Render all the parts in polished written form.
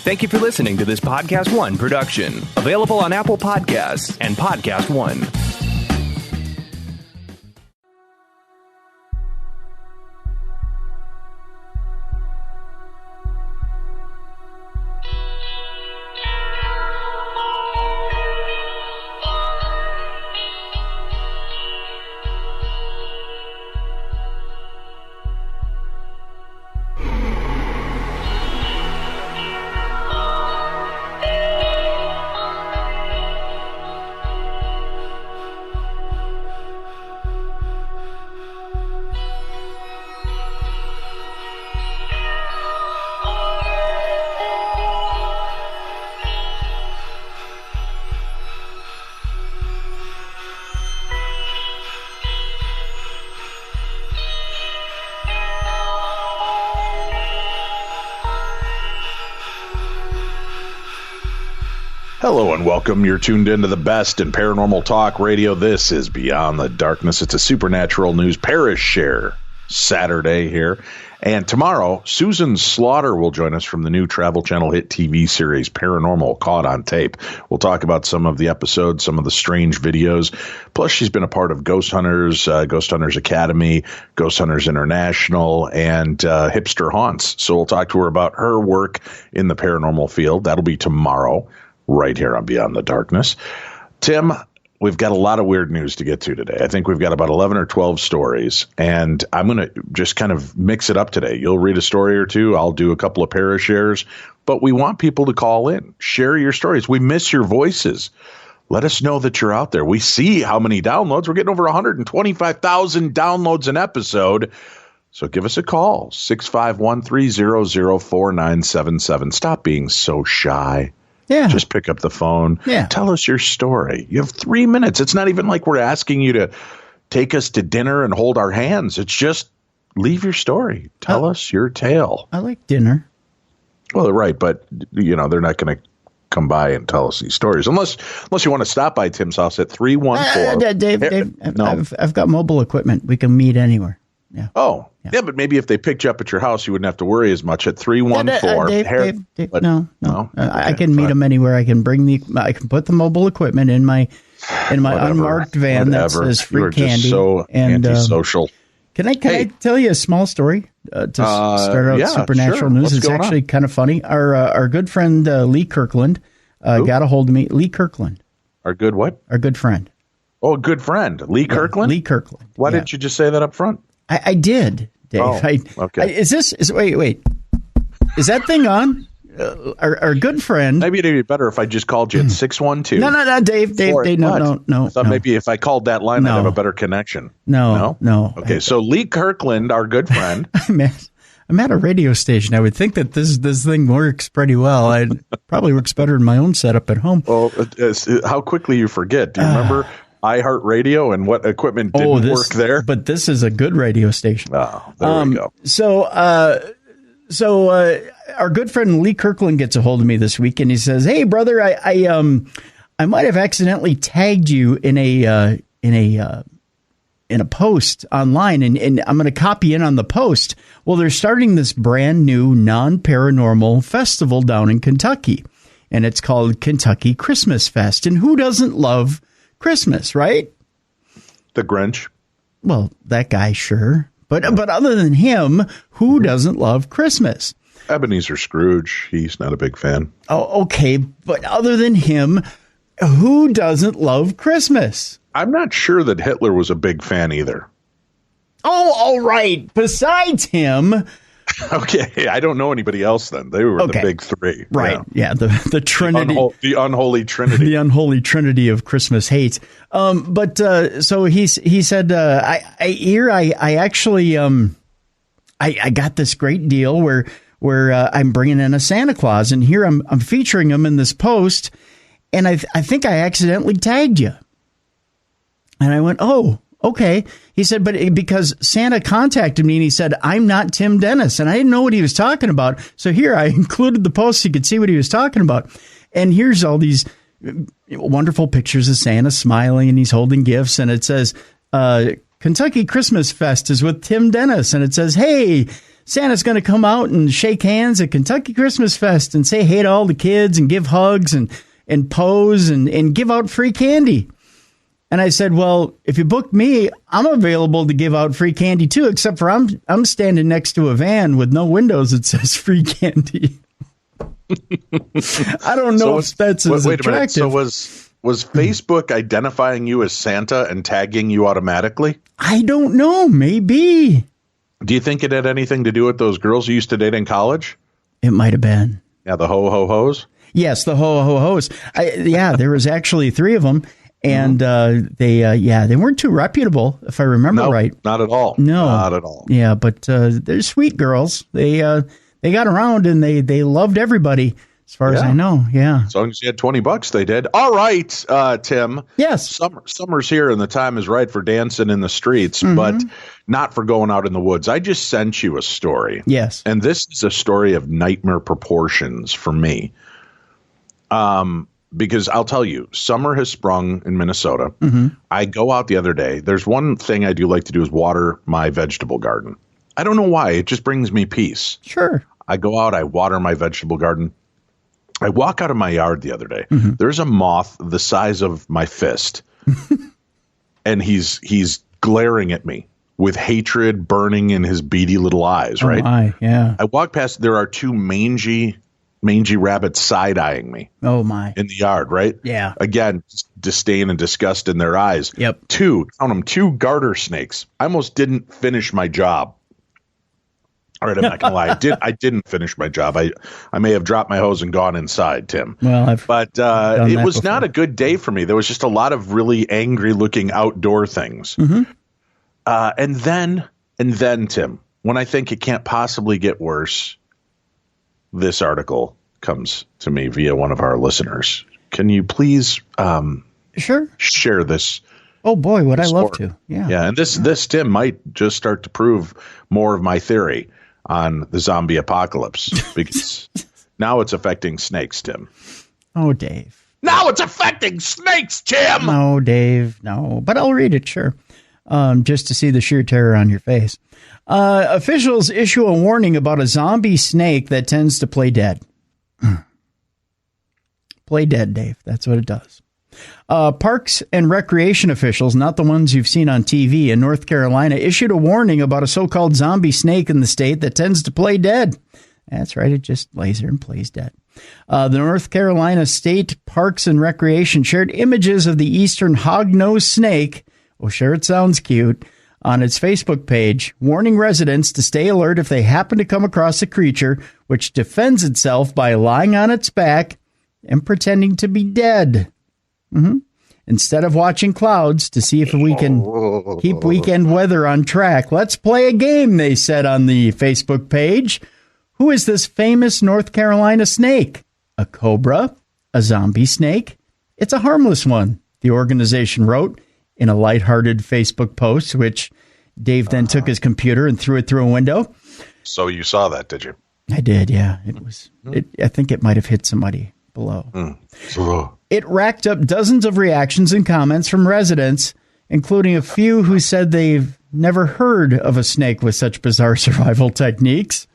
Thank you for listening to this Podcast One production. Available on Apple Podcasts and Podcast One. Hello and welcome. You're tuned into the best in paranormal talk radio. This is Beyond the Darkness. It's a supernatural news parish share Saturday here. And tomorrow, Susan Slaughter will join us from the new Travel Channel hit TV series, Paranormal Caught on Tape. We'll talk about some of the episodes, some of the strange videos. Plus, she's been a part of Ghost Hunters, Ghost Hunters Academy, Ghost Hunters International, and Hipster Haunts. So we'll talk to her about her work in the paranormal field. That'll be tomorrow, right here on Beyond the Darkness. Tim, we've got a lot of weird news to get to today. I think we've got about 11 or 12 stories, and I'm going to just kind of mix it up today. You'll read a story or two. I'll do a couple of para shares, but we want people to call in, share your stories. We miss your voices. Let us know that you're out there. We see how many downloads. We're getting over 125,000 downloads an episode. So give us a call, 651-300-4977. Stop being so shy. Yeah. Just pick up the phone. Yeah. Tell us your story. You have 3 minutes. It's not even like we're asking you to take us to dinner and hold our hands. It's just leave your story. Tell us your tale. I like dinner. Well, right. But, you know, they're not going to come by and tell us these stories unless you want to stop by Tim's house at 314. Dave, No. I've got mobile equipment. We can meet anywhere. Yeah. Oh, yeah, but maybe if they picked you up at your house, you wouldn't have to worry as much at 314. Dave, no. Okay, I can meet them anywhere. I can I can put the mobile equipment in my unmarked van that says free candy. Just so antisocial. Can I tell you a small story to start out supernatural news? It's actually kind of funny. Our good friend Lee Kirkland got a hold of me. Lee Kirkland. Our good what? Our good friend. Oh, a good friend. Lee Kirkland? Lee Kirkland. Why didn't you just say that up front? I did, Dave. Oh, okay. Wait. Is that thing on? Our good friend. Maybe it'd be better if I just called you at 612. No, Dave, no. I thought maybe if I called that line, I'd have a better connection. No. Okay, so Lee Kirkland, our good friend. I'm at a radio station. I would think that this thing works pretty well. It probably works better in my own setup at home. Well, how quickly you forget. Do you remember iHeartRadio and what equipment didn't work there? But this is a good radio station. Oh, there we go. So our good friend Lee Kirkland gets a hold of me this week, and he says, "Hey, brother, I might have accidentally tagged you in a post online, and I'm going to copy in on the post. Well, they're starting this brand new non-paranormal festival down in Kentucky, and it's called Kentucky Christmas Fest. And who doesn't love Christmas, right? The Grinch. Well, that guy, sure. But other than him, who doesn't love Christmas? Ebenezer Scrooge. He's not a big fan. Oh, okay. But other than him, who doesn't love Christmas? I'm not sure that Hitler was a big fan either. Oh, all right. Besides him. Okay, I don't know anybody else then. They were the big three. Right. Yeah, the Trinity. The unholy Trinity. The unholy Trinity of Christmas hate. So he said, I actually I got this great deal where I'm bringing in a Santa Claus, and here I'm featuring him in this post, and I think I accidentally tagged you. And I went, oh, okay. He said, but because Santa contacted me and he said, I'm not Tim Dennis. And I didn't know what he was talking about. So here I included the post so you could see what he was talking about. And here's all these wonderful pictures of Santa smiling and he's holding gifts. And it says, Kentucky Christmas Fest is with Tim Dennis. And it says, hey, Santa's going to come out and shake hands at Kentucky Christmas Fest and say hey to all the kids and give hugs and pose and give out free candy. And I said, well, if you book me, I'm available to give out free candy too, except for I'm standing next to a van with no windows that says free candy. I don't know if that's as wait attractive. A minute. So was Facebook identifying you as Santa and tagging you automatically? I don't know. Maybe. Do you think it had anything to do with those girls you used to date in college? It might have been. Yeah, the ho-ho-hos? Yes, the ho-ho-hos. There was actually 3 of them. And they weren't too reputable, if I remember right. Not at all. No, not at all. Yeah, but they're sweet girls. They got around and they loved everybody, as far as I know. Yeah, as long as you had $20, they did. All right, Tim. Yes, summer's here and the time is right for dancing in the streets, but not for going out in the woods. I just sent you a story. Yes, and this is a story of nightmare proportions for me. Because I'll tell you, summer has sprung in Minnesota. I go out the other day. There's one thing I do like to do is water my vegetable garden. I don't know why. It just brings me peace. Sure. I go out, I water my vegetable garden. I walk out of my yard the other day. There's a moth the size of my fist. And he's glaring at me with hatred burning in his beady little eyes, right? Yeah. I walk past, there are 2 mangy rabbits side-eyeing me. Oh, my. In the yard, right? Yeah. Again, disdain and disgust in their eyes. Yep. 2 garter snakes. I almost didn't finish my job. All right, I'm not going to lie. I didn't finish my job. I may have dropped my hose and gone inside, Tim. Well, it was before. Not a good day for me. There was just a lot of really angry-looking outdoor things. And then, Tim, when I think it can't possibly get worse, this article comes to me via one of our listeners. Can you please sure share this? Oh, boy, would I love to. Yeah. Yeah, and this, Tim, might just start to prove more of my theory on the zombie apocalypse, because now it's affecting snakes, Tim. Oh, Dave. Now it's affecting snakes, Tim! No, Dave, no. But I'll read it, sure. Just to see the sheer terror on your face. Officials issue a warning about a zombie snake that tends to play dead. Play dead, Dave. That's what it does. Parks and recreation officials, not the ones you've seen on TV in North Carolina, issued a warning about a so-called zombie snake in the state that tends to play dead. That's right. It just lays there and plays dead. The North Carolina State Parks and Recreation shared images of the eastern hognose snake. Oh, sure, it sounds cute. On its Facebook page, warning residents to stay alert if they happen to come across a creature which defends itself by lying on its back and pretending to be dead. Instead of watching clouds to see if we can keep weekend weather on track, let's play a game, they said on the Facebook page. Who is this famous North Carolina snake? A cobra? A zombie snake? It's a harmless one, the organization wrote in a lighthearted Facebook post, which Dave then took his computer and threw it through a window. So you saw that, did you? I did, yeah. I think it might have hit somebody below. It racked up dozens of reactions and comments from residents, including a few who said they've never heard of a snake with such bizarre survival techniques.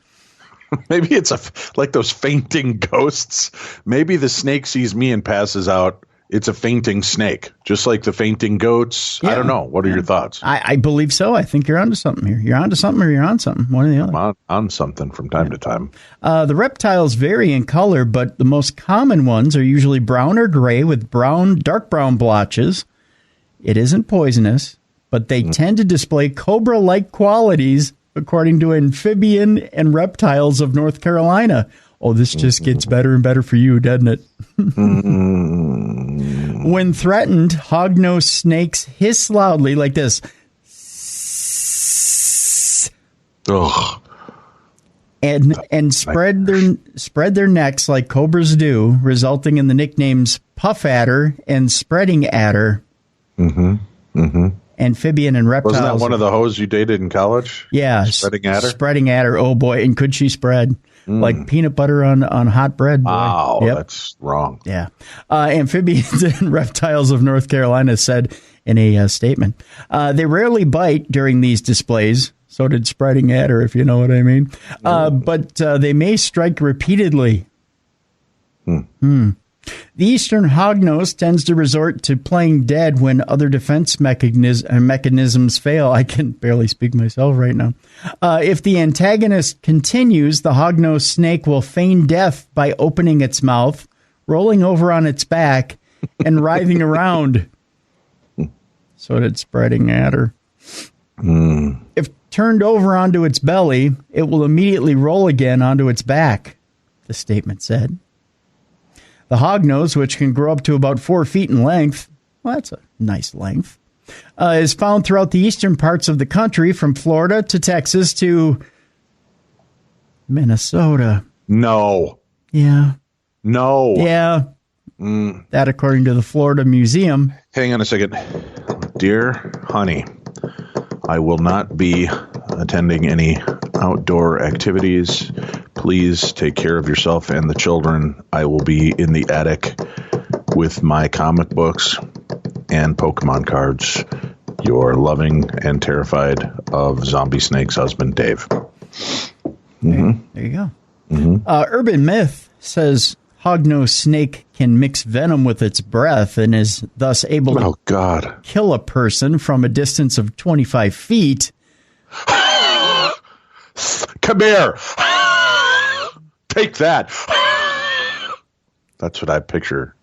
Maybe it's like those fainting ghosts. Maybe the snake sees me and passes out. It's a fainting snake, just like the fainting goats. Yeah. I don't know. What are your thoughts? I believe so. I think you're onto something here. You're onto something or you're on something. One or the other. I'm on something from time to time. The reptiles vary in color, but the most common ones are usually brown or gray with dark brown blotches. It isn't poisonous, but they tend to display cobra-like qualities, according to Amphibian and Reptiles of North Carolina. Oh, this just gets better and better for you, doesn't it? When threatened, hognose snakes hiss loudly like this. Ugh. And spread their necks like cobras do, resulting in the nicknames puff adder and spreading adder. Amphibian and Reptiles. Wasn't that one of the hoes you dated in college? Yeah. Spreading adder? Spreading adder. Oh, boy. And could she spread? Like peanut butter on hot bread. Boy. Wow, that's wrong. Yeah. Amphibians and Reptiles of North Carolina said in a statement, they rarely bite during these displays, So did Spreading Adder, if you know what I mean. But they may strike repeatedly. The eastern hognose tends to resort to playing dead when other defense mechanisms fail. I can barely speak myself right now. If the antagonist continues, the hognose snake will feign death by opening its mouth, rolling over on its back, and writhing around. So did Spreading Adder. If turned over onto its belly, it will immediately roll again onto its back, the statement said. The hognose, which can grow up to about 4 feet in length, well, that's a nice length, is found throughout the eastern parts of the country, from Florida to Texas to Minnesota. No. Yeah. No. Yeah. That according to the Florida Museum. Hang on a second. Dear honey, I will not be attending any outdoor activities. Please take care of yourself and the children. I will be in the attic with my comic books and Pokemon cards. Your loving and terrified of zombie snake's husband, Dave. There you go. Urban myth says hognose snake can mix venom with its breath and is thus able to kill a person from a distance of 25 feet. Come here. Take that. That's what I picture.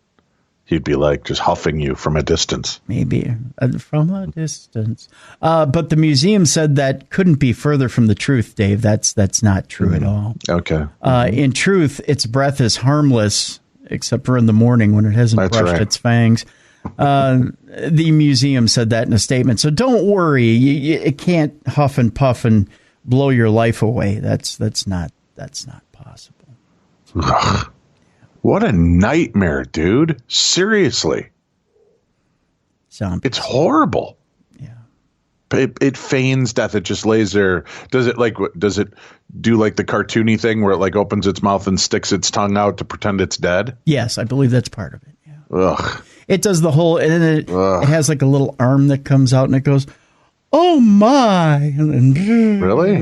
He'd be like, just huffing you from a distance. Maybe from a distance. But the museum said that couldn't be further from the truth, Dave. That's not true at all. Okay. In truth, its breath is harmless, except for in the morning when it hasn't brushed its fangs. The museum said that in a statement. So don't worry. It can't huff and puff and blow your life away. That's not possible. Ugh. What a nightmare, dude. Seriously. It's horrible. Yeah. It feigns death. It just lays there. Does it do like the cartoony thing where it like opens its mouth and sticks its tongue out to pretend it's dead? Yes, I believe that's part of it. Yeah. Ugh. It does the whole, and then it has like a little arm that comes out and it goes, oh my. Really?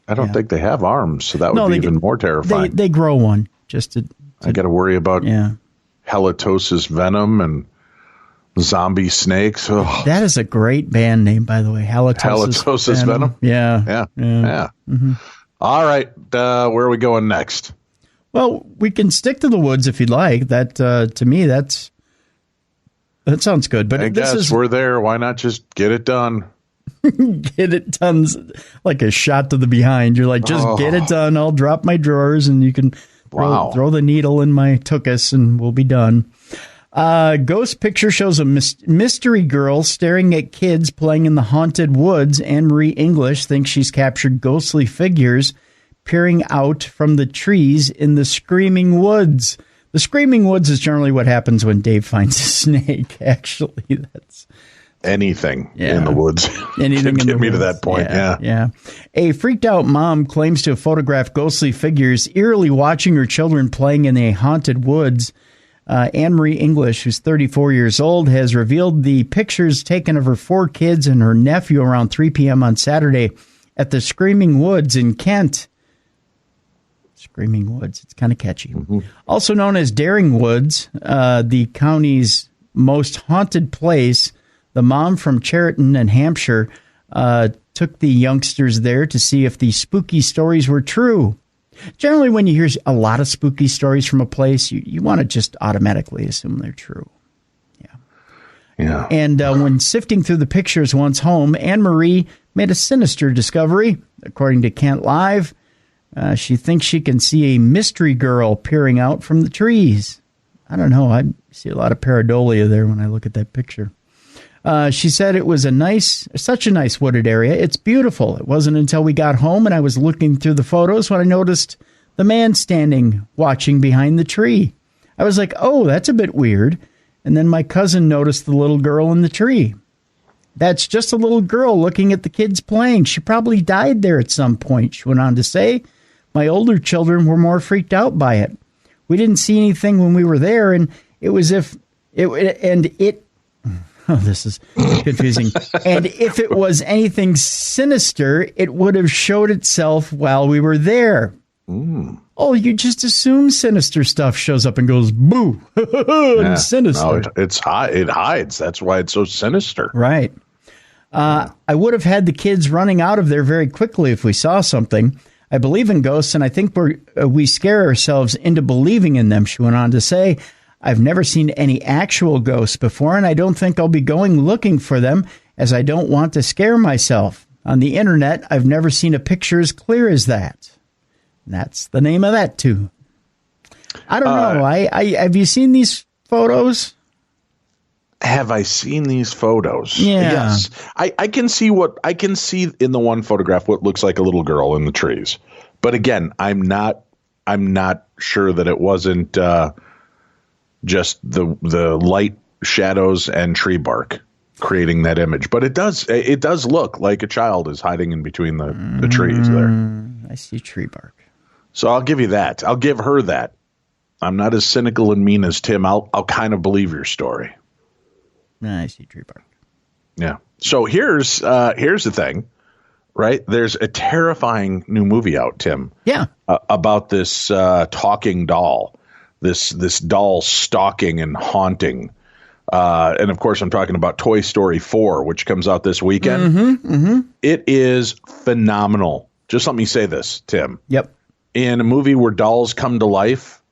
I don't think they have arms, so that would be even more terrifying. They grow one just to I got to worry about halitosis venom and zombie snakes. Ugh. That is a great band name, by the way. Halitosis venom? Yeah. Mm-hmm. All right. Where are we going next? Well, we can stick to the woods if you'd like. That to me, that sounds good. But I guess we're there. Why not just get it done? Get it done, like a shot to the behind. You're like, just get it done. I'll drop my drawers and you can throw the needle in my tuchus and we'll be done. Ghost picture shows a mystery girl staring at kids playing in the haunted woods. Anne-Marie English thinks she's captured ghostly figures peering out from the trees in the Screaming Woods. The Screaming Woods is generally what happens when Dave finds a snake. Actually, that's anything in the woods. Anything to get me to that point. Yeah. A freaked out mom claims to have photographed ghostly figures, eerily watching her children playing in a haunted woods. Anne-Marie English, who's 34 years old, has revealed the pictures taken of her 4 kids and her nephew around 3 p.m. on Saturday at the Screaming Woods in Kent. Screaming Woods. It's kind of catchy. Mm-hmm. Also known as Daring Woods, the county's most haunted place. The mom from Cheriton in Hampshire took the youngsters there to see if the spooky stories were true. Generally, when you hear a lot of spooky stories from a place, you want to just automatically assume they're true. Yeah. And when sifting through the pictures once home, Anne-Marie made a sinister discovery. According to Kent Live, she thinks she can see a mystery girl peering out from the trees. I don't know. I see a lot of pareidolia there when I look at that picture. She said it was such a nice wooded area. It's beautiful. It wasn't until we got home and I was looking through the photos when I noticed the man standing watching behind the tree. I was like, oh, that's a bit weird. And then my cousin noticed the little girl in the tree. That's just a little girl looking at the kids playing. She probably died there at some point, she went on to say. My older children were more freaked out by it. We didn't see anything when we were there, and it was if it Oh, this is confusing. And if it was anything sinister, it would have showed itself while we were there. Oh, you just assume sinister stuff shows up and goes, boo, and sinister. No, it hides. That's why it's so sinister. Right. I would have had the kids running out of there very quickly if we saw something. I believe in ghosts, and I think we scare ourselves into believing in them, she went on to say. I've never seen any actual ghosts before, and I don't think I'll be going looking for them, as I don't want to scare myself. On the internet, I've never seen a picture as clear as that. And that's the name of that, too. I don't know. Have you seen these photos? Have I seen these photos? Yeah. Yes. I can see in the one photograph what looks like a little girl in the trees. But again, I'm not sure that it wasn't just the light shadows and tree bark creating that image. But it does look like a child is hiding in between the trees there. I see tree bark. So I'll give you that. I'll give her that. I'm not as cynical and mean as Tim. I'll kind of believe your story. I see tree bark. Yeah. So here's the thing, right? There's a terrifying new movie out, Tim. Yeah. About this talking doll. This doll stalking and haunting. And of course, I'm talking about Toy Story 4, which comes out this weekend. It is phenomenal. Just let me say this, Tim. Yep. In a movie where dolls come to life,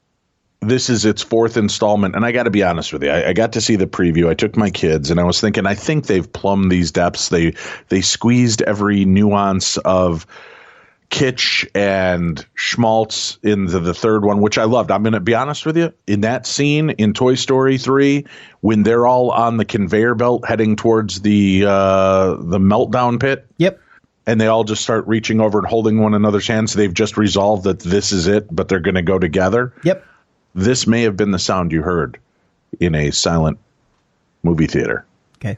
this is its fourth installment. And I got to be honest with you. I got to see the preview. I took my kids and I was thinking, I think they've plumbed these depths. They squeezed every nuance of kitsch and schmaltz into the third one, which I loved. I'm going to be honest with you. In that scene in Toy Story 3, when they're all on the conveyor belt heading towards the meltdown pit. Yep. And they all just start reaching over and holding one another's hands. They've just resolved that this is it, but they're going to go together. Yep. This may have been the sound you heard in a silent movie theater. Okay.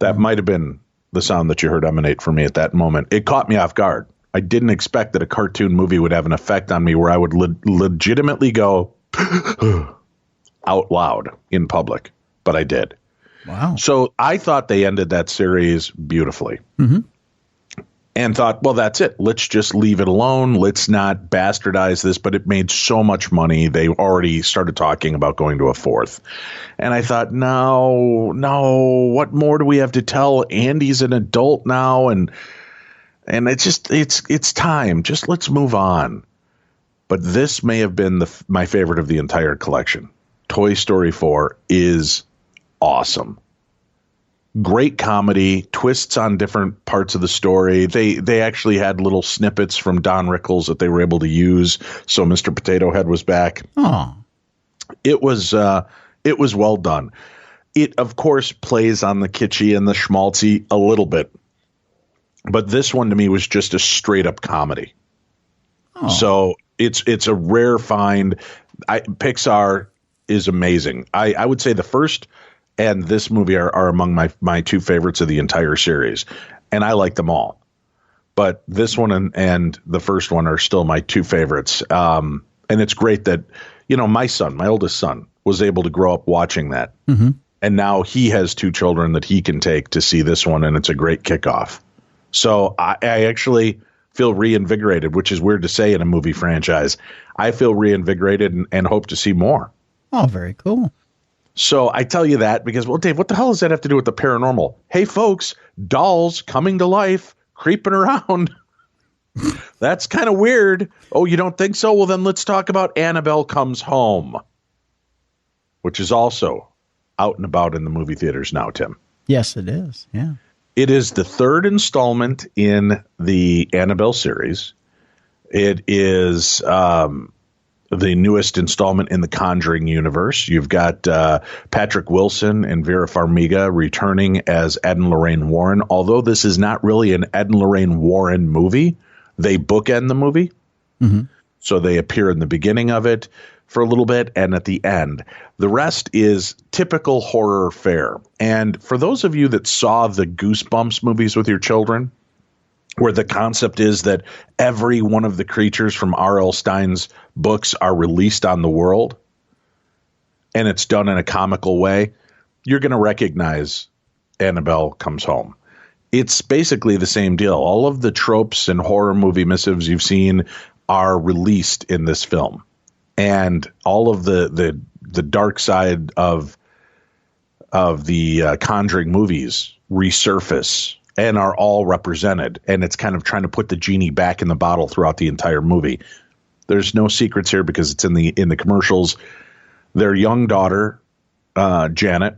That might have been the sound that you heard emanate from me at that moment. It caught me off guard. I didn't expect that a cartoon movie would have an effect on me where I would legitimately go out loud in public, but I did. Wow. So I thought they ended that series beautifully. And thought, well, that's it. Let's just leave it alone. Let's not bastardize this. But it made so much money. They already started talking about going to a fourth. And I thought, no, what more do we have to tell? Andy's an adult now. And it's time. Just let's move on. But this may have been my favorite of the entire collection. Toy Story 4 is awesome. Great comedy, twists on different parts of the story. They actually had little snippets from Don Rickles that they were able to use. So Mr. Potato Head was back. Oh, it was well done. It of course plays on the kitschy and the schmaltzy a little bit, but this one to me was just a straight up comedy. Oh. So it's a rare find. Pixar is amazing. I would say the first and this movie are among my two favorites of the entire series. And I like them all. But this one and the first one are still my two favorites. And it's great that, my oldest son, was able to grow up watching that. Mm-hmm. And now he has two children that he can take to see this one. And it's a great kickoff. So I actually feel reinvigorated, which is weird to say in a movie franchise. I feel reinvigorated and hope to see more. Oh, very cool. So I tell you that because, well, Dave, what the hell does that have to do with the paranormal? Hey, folks, dolls coming to life, creeping around. That's kind of weird. Oh, you don't think so? Well, then let's talk about Annabelle Comes Home, which is also out and about in the movie theaters now, Tim. Yes, it is. Yeah. It is the third installment in the Annabelle series. It is the newest installment in the Conjuring universe. You've got Patrick Wilson and Vera Farmiga returning as Ed and Lorraine Warren. Although this is not really an Ed and Lorraine Warren movie, they bookend the movie. Mm-hmm. So they appear in the beginning of it for a little bit and at the end. The rest is typical horror fare. And for those of you that saw the Goosebumps movies with your children, where the concept is that every one of the creatures from R.L. Stein's books are released on the world, and it's done in a comical way, you're going to recognize Annabelle Comes Home. It's basically the same deal. All of the tropes and horror movie missives you've seen are released in this film, and all of the dark side of the Conjuring movies resurface and are all represented. And it's kind of trying to put the genie back in the bottle throughout the entire movie. There's no secrets here because it's in the commercials. Their young daughter, Janet,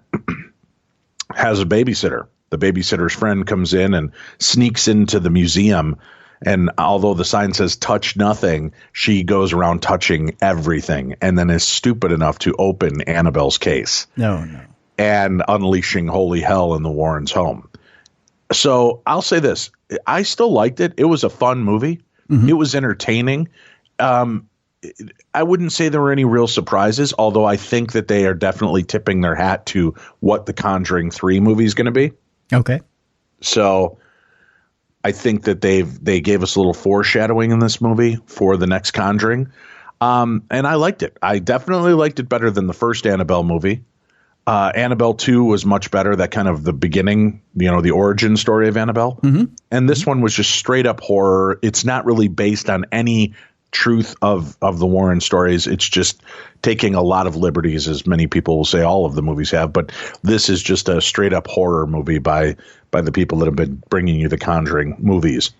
has a babysitter. The babysitter's friend comes in and sneaks into the museum. And although the sign says touch nothing, she goes around touching everything and then is stupid enough to open Annabelle's case. No. And unleashing holy hell in the Warrens' home. So I'll say this. I still liked it. It was a fun movie. Mm-hmm. It was entertaining. I wouldn't say there were any real surprises, although I think that they are definitely tipping their hat to what the Conjuring 3 movie is going to be. Okay. So I think that they gave us a little foreshadowing in this movie for the next Conjuring. And I liked it. I definitely liked it better than the first Annabelle movie. Annabelle 2 was much better, that kind of the beginning, the origin story of Annabelle. Mm-hmm. And this one was just straight up horror. It's not really based on any truth of the Warren stories. It's just taking a lot of liberties, as many people will say all of the movies have. But this is just a straight up horror movie by the people that have been bringing you the Conjuring movies.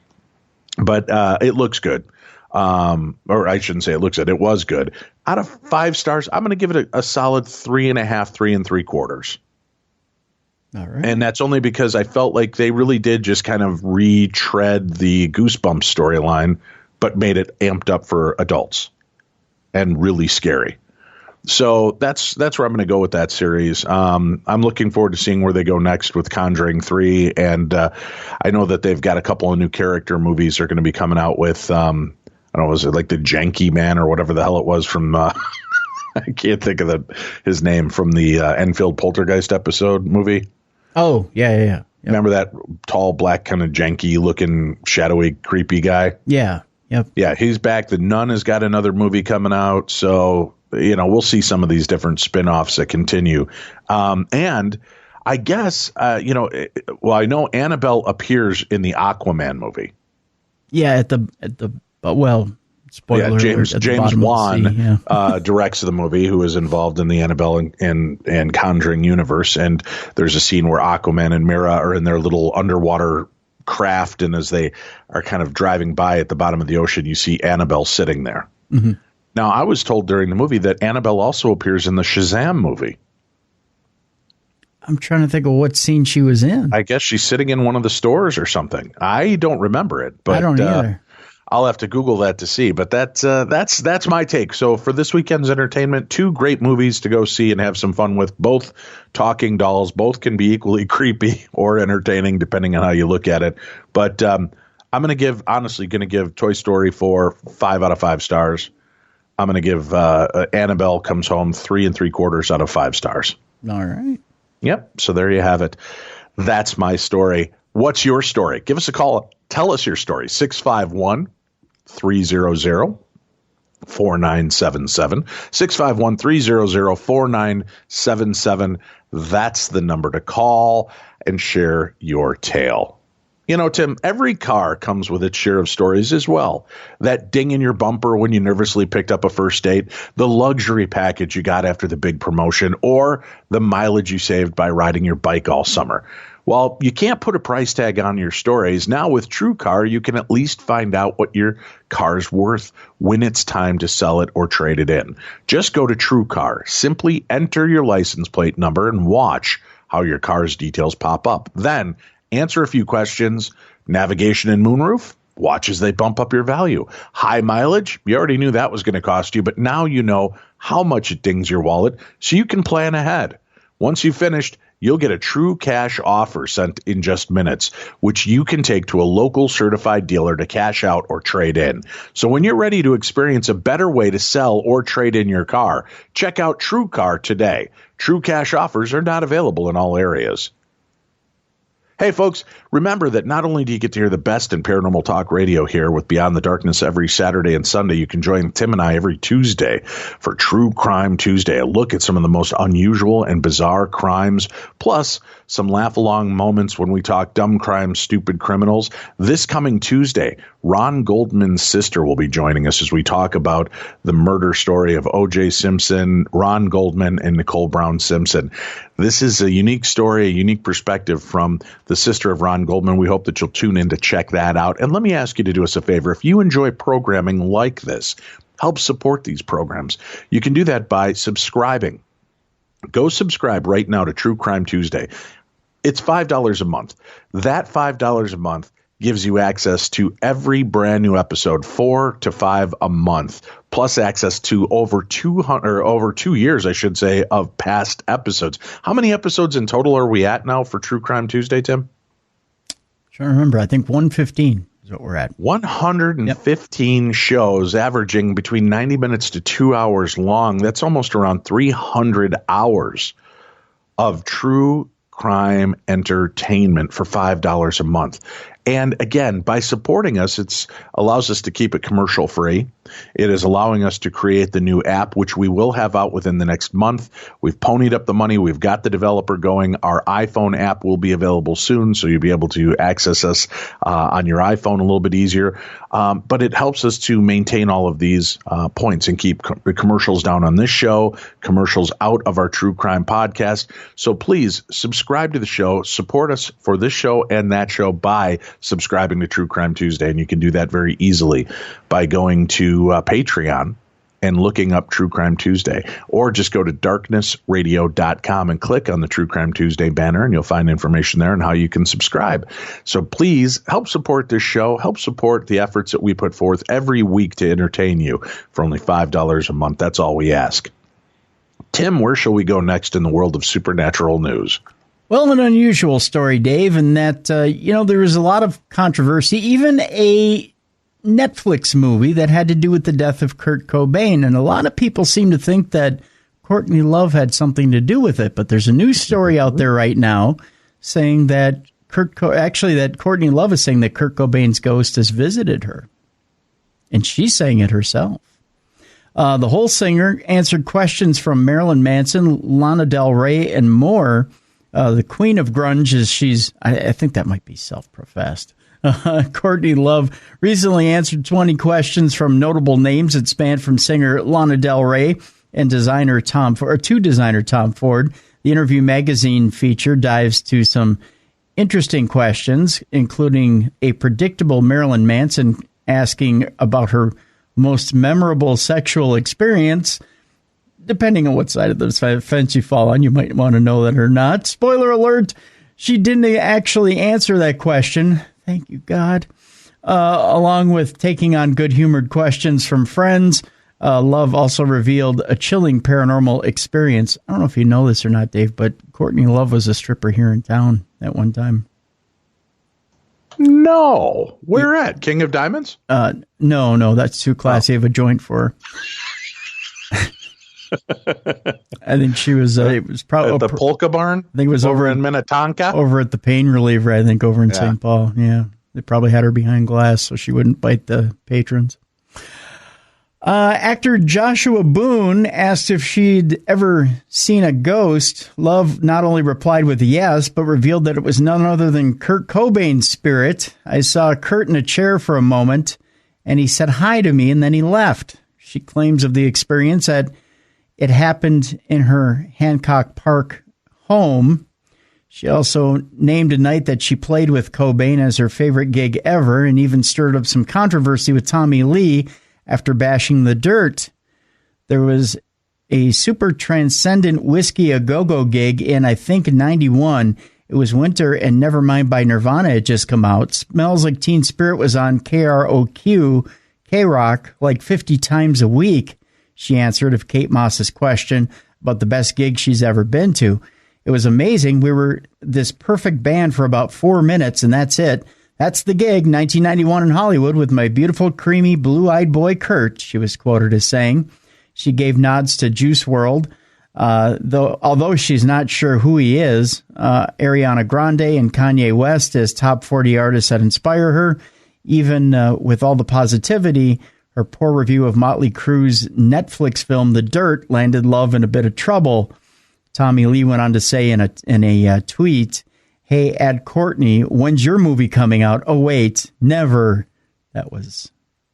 But it looks good. Or I shouldn't say it looks good. It was good. Out of 5 stars, I'm going to give it a solid 3.5, 3 3/4. All right. And that's only because I felt like they really did just kind of retread the Goosebumps storyline, but made it amped up for adults and really scary. So that's where I'm going to go with that series. I'm looking forward to seeing where they go next with Conjuring 3. And I know that they've got a couple of new character movies they're going to be coming out with. I don't know, was it like the Janky Man or whatever the hell it was from, I can't think of his name, from the Enfield Poltergeist episode movie. Oh, yeah. Yep. Remember that tall, black, kind of janky looking, shadowy, creepy guy? Yeah. Yep. Yeah, he's back. The Nun has got another movie coming out. So, we'll see some of these different spin-offs that continue. And I guess, I know Annabelle appears in the Aquaman movie. Yeah, spoiler James alert, Wan directs the movie, who is involved in the Annabelle and Conjuring universe. And there's a scene where Aquaman and Mira are in their little underwater craft, and as they are kind of driving by at the bottom of the ocean, you see Annabelle sitting there. Mm-hmm. Now, I was told during the movie that Annabelle also appears in the Shazam movie. I'm trying to think of what scene she was in. I guess she's sitting in one of the stores or something. I don't remember it, but I don't either. I'll have to Google that to see. But that's my take. So for this weekend's entertainment, 2 great movies to go see and have some fun with. Both talking dolls. Both can be equally creepy or entertaining, depending on how you look at it. But I'm going to give Toy Story 4 5 out of 5 stars. I'm going to give Annabelle Comes Home 3 3/4 out of 5 stars. All right. Yep. So there you have it. That's my story. What's your story? Give us a call. Tell us your story. 651-300-4977. 651-300-4977. That's the number to call and share your tale. Tim, every car comes with its share of stories as well. That ding in your bumper when you nervously picked up a first date, the luxury package you got after the big promotion, or the mileage you saved by riding your bike all summer. Well, you can't put a price tag on your stories. Now with TrueCar, you can at least find out what your car's worth when it's time to sell it or trade it in. Just go to TrueCar. Simply enter your license plate number and watch how your car's details pop up. Then answer a few questions. Navigation and moonroof? Watch as they bump up your value. High mileage? You already knew that was going to cost you, but now you know how much it dings your wallet, so you can plan ahead. Once you've finished, you'll get a true cash offer sent in just minutes, which you can take to a local certified dealer to cash out or trade in. So when you're ready to experience a better way to sell or trade in your car, check out TrueCar today. True cash offers are not available in all areas. Hey, folks, remember that not only do you get to hear the best in paranormal talk radio here with Beyond the Darkness every Saturday and Sunday, you can join Tim and I every Tuesday for True Crime Tuesday, a look at some of the most unusual and bizarre crimes, plus some laugh-along moments when we talk dumb crimes, stupid criminals. This coming Tuesday, Ron Goldman's sister will be joining us as we talk about the murder story of O.J. Simpson, Ron Goldman, and Nicole Brown Simpson. This is a unique story, a unique perspective from the sister of Ron Goldman. We hope that you'll tune in to check that out. And let me ask you to do us a favor. If you enjoy programming like this, help support these programs. You can do that by subscribing. Go subscribe right now to True Crime Tuesday. It's $5 a month. That $5 a month gives you access to every brand new episode, 4 to 5 a month, plus access to over 2 years, I should say, of past episodes. How many episodes in total are we at now for True Crime Tuesday, Tim? Trying to remember. I think 115 is what we're at. 115 shows, averaging between 90 minutes to 2 hours long. That's almost around 300 hours of true crime entertainment for $5 a month. And again, by supporting us, it allows us to keep it commercial free. It is allowing us to create the new app, which we will have out within the next month. We've ponied up the money. We've got the developer going. Our iPhone app will be available soon, so you'll be able to access us on your iPhone a little bit easier. But it helps us to maintain all of these points and keep commercials down on this show, commercials out of our true crime podcast. So please subscribe to the show, support us for this show and that show by subscribing to True Crime Tuesday. And you can do that very easily by going to Patreon and looking up True Crime Tuesday, or just go to darknessradio.com and click on the True Crime Tuesday banner, and you'll find information there on how you can subscribe. So please help support this show, help support the efforts that we put forth every week to entertain you for only $5 a month. That's all we ask. Tim, where shall we go next in the world of supernatural news? Well, an unusual story, Dave, in that, there was a lot of controversy, even a Netflix movie that had to do with the death of Kurt Cobain. And a lot of people seem to think that Courtney Love had something to do with it. But there's a news story out there right now saying that that Courtney Love is saying that Kurt Cobain's ghost has visited her. And she's saying it herself. The whole singer answered questions from Marilyn Manson, Lana Del Rey, and more. The queen of grunge is I think that might be self-professed. Courtney Love recently answered 20 questions from notable names that spanned from singer Lana Del Rey and designer Tom Ford. The Interview magazine feature dives to some interesting questions, including a predictable Marilyn Manson asking about her most memorable sexual experience. Depending on what side of the fence you fall on, you might want to know that or not. Spoiler alert, she didn't actually answer that question. Thank you, God. Along with taking on good-humored questions from friends, Love also revealed a chilling paranormal experience. I don't know if you know this or not, Dave, but Courtney Love was a stripper here in town at one time. No. Where at? King of Diamonds? No, that's too classy of a joint for her. I think she was. It was probably at the Polka Barn. I think it was over in Minnetonka, over at the Pain Reliever. I think over in St. Paul. Yeah, they probably had her behind glass so she wouldn't bite the patrons. Actor Joshua Boone asked if she'd ever seen a ghost. Love not only replied with a yes, but revealed that it was none other than Kurt Cobain's spirit. I saw Kurt in a chair for a moment, and he said hi to me, and then he left. She claims of the experience that it happened in her Hancock Park home. She also named a night that she played with Cobain as her favorite gig ever, and even stirred up some controversy with Tommy Lee after bashing the dirt. There was a super transcendent Whiskey A Go-Go gig in, I think, 91. It was winter, and Nevermind by Nirvana had just come out. Smells Like Teen Spirit was on KROQ, K-Rock, like 50 times a week. She answered of Kate Moss's question about the best gig she's ever been to. It was amazing. We were this perfect band for about 4 minutes, and that's it. That's the gig, 1991 in Hollywood, with my beautiful, creamy, blue-eyed boy, Kurt, she was quoted as saying. She gave nods to Juice WRLD. Although she's not sure who he is, Ariana Grande and Kanye West as top 40 artists that inspire her. Even with all the positivity, her poor review of Motley Crue's Netflix film The Dirt landed Love in a bit of trouble. Tommy Lee went on to say in a tweet, "Hey, Ad Courtney, when's your movie coming out? Oh, wait, never." That was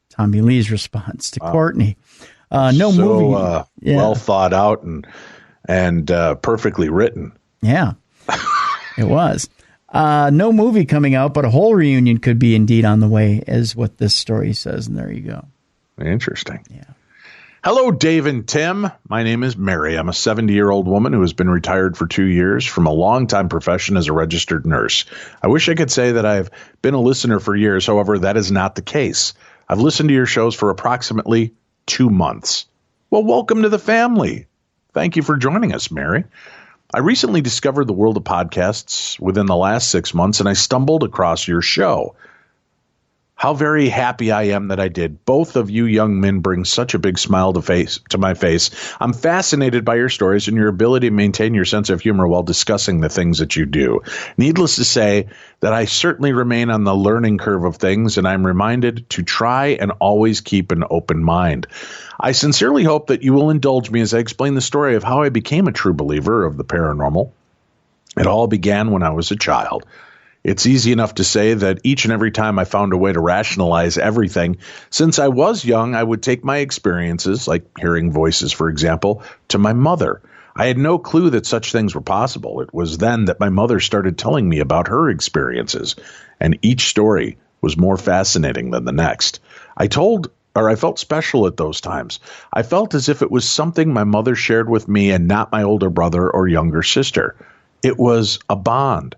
Tommy Lee's response to Courtney. No movie. Well thought out and perfectly written. Yeah, it was. No movie coming out, but a whole reunion could be indeed on the way, is what this story says. And there you go. Interesting. Yeah. Hello, Dave and Tim. My name is Mary. I'm a 70-year-old woman who has been retired for 2 years from a long-time profession as a registered nurse. I wish I could say that I've been a listener for years. However, that is not the case. I've listened to your shows for approximately 2 months. Well, welcome to the family. Thank you for joining us, Mary. I recently discovered the world of podcasts within the last 6 months, and I stumbled across your show. How very happy I am that I did. Both of you young men bring such a big smile to my face. I'm fascinated by your stories and your ability to maintain your sense of humor while discussing the things that you do. Needless to say that I certainly remain on the learning curve of things, and I'm reminded to try and always keep an open mind. I sincerely hope that you will indulge me as I explain the story of how I became a true believer of the paranormal. It all began when I was a child. It's easy enough to say that each and every time I found a way to rationalize everything. Since I was young, I would take my experiences, like hearing voices, for example, to my mother. I had no clue that such things were possible. It was then that my mother started telling me about her experiences, and each story was more fascinating than the next. I felt special at those times. I felt as if it was something my mother shared with me and not my older brother or younger sister. It was a bond.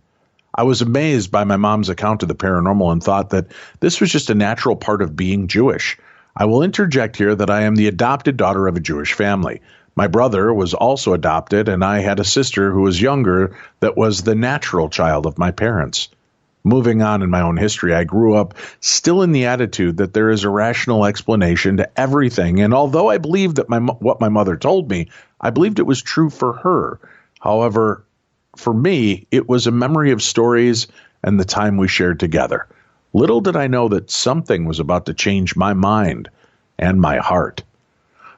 I was amazed by my mom's account of the paranormal and thought that this was just a natural part of being Jewish. I will interject here that I am the adopted daughter of a Jewish family. My brother was also adopted, and I had a sister who was younger that was the natural child of my parents. Moving on in my own history, I grew up still in the attitude that there is a rational explanation to everything, and although I believed that what my mother told me, I believed it was true for her. However, for me, it was a memory of stories and the time we shared together. Little did I know that something was about to change my mind and my heart.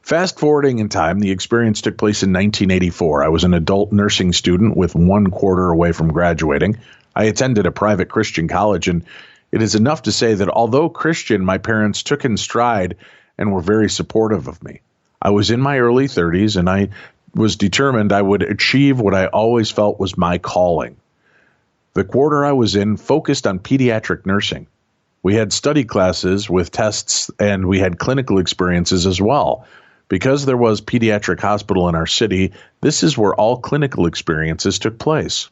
Fast forwarding in time, the experience took place in 1984. I was an adult nursing student with 1 quarter away from graduating. I attended a private Christian college, and it is enough to say that although Christian, my parents took in stride and were very supportive of me. I was in my early 30s, and I was determined I would achieve what I always felt was my calling. The quarter I was in focused on pediatric nursing. We had study classes with tests, and we had clinical experiences as well. Because there was pediatric hospital in our city, this is where all clinical experiences took place.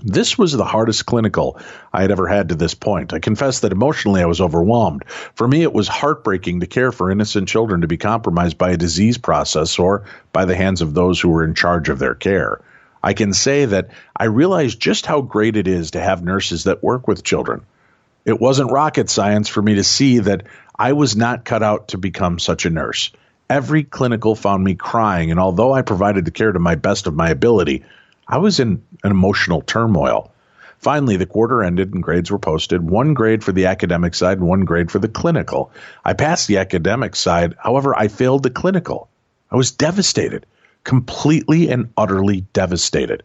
This was the hardest clinical I had ever had to this point. I confess that emotionally I was overwhelmed. For me, it was heartbreaking to care for innocent children to be compromised by a disease process or by the hands of those who were in charge of their care. I can say that I realized just how great it is to have nurses that work with children. It wasn't rocket science for me to see that I was not cut out to become such a nurse. Every clinical found me crying, and although I provided the care to my best of my ability, I was in an emotional turmoil. Finally, the quarter ended and grades were posted. 1 grade for the academic side and 1 grade for the clinical. I passed the academic side. However, I failed the clinical. I was devastated, completely and utterly devastated.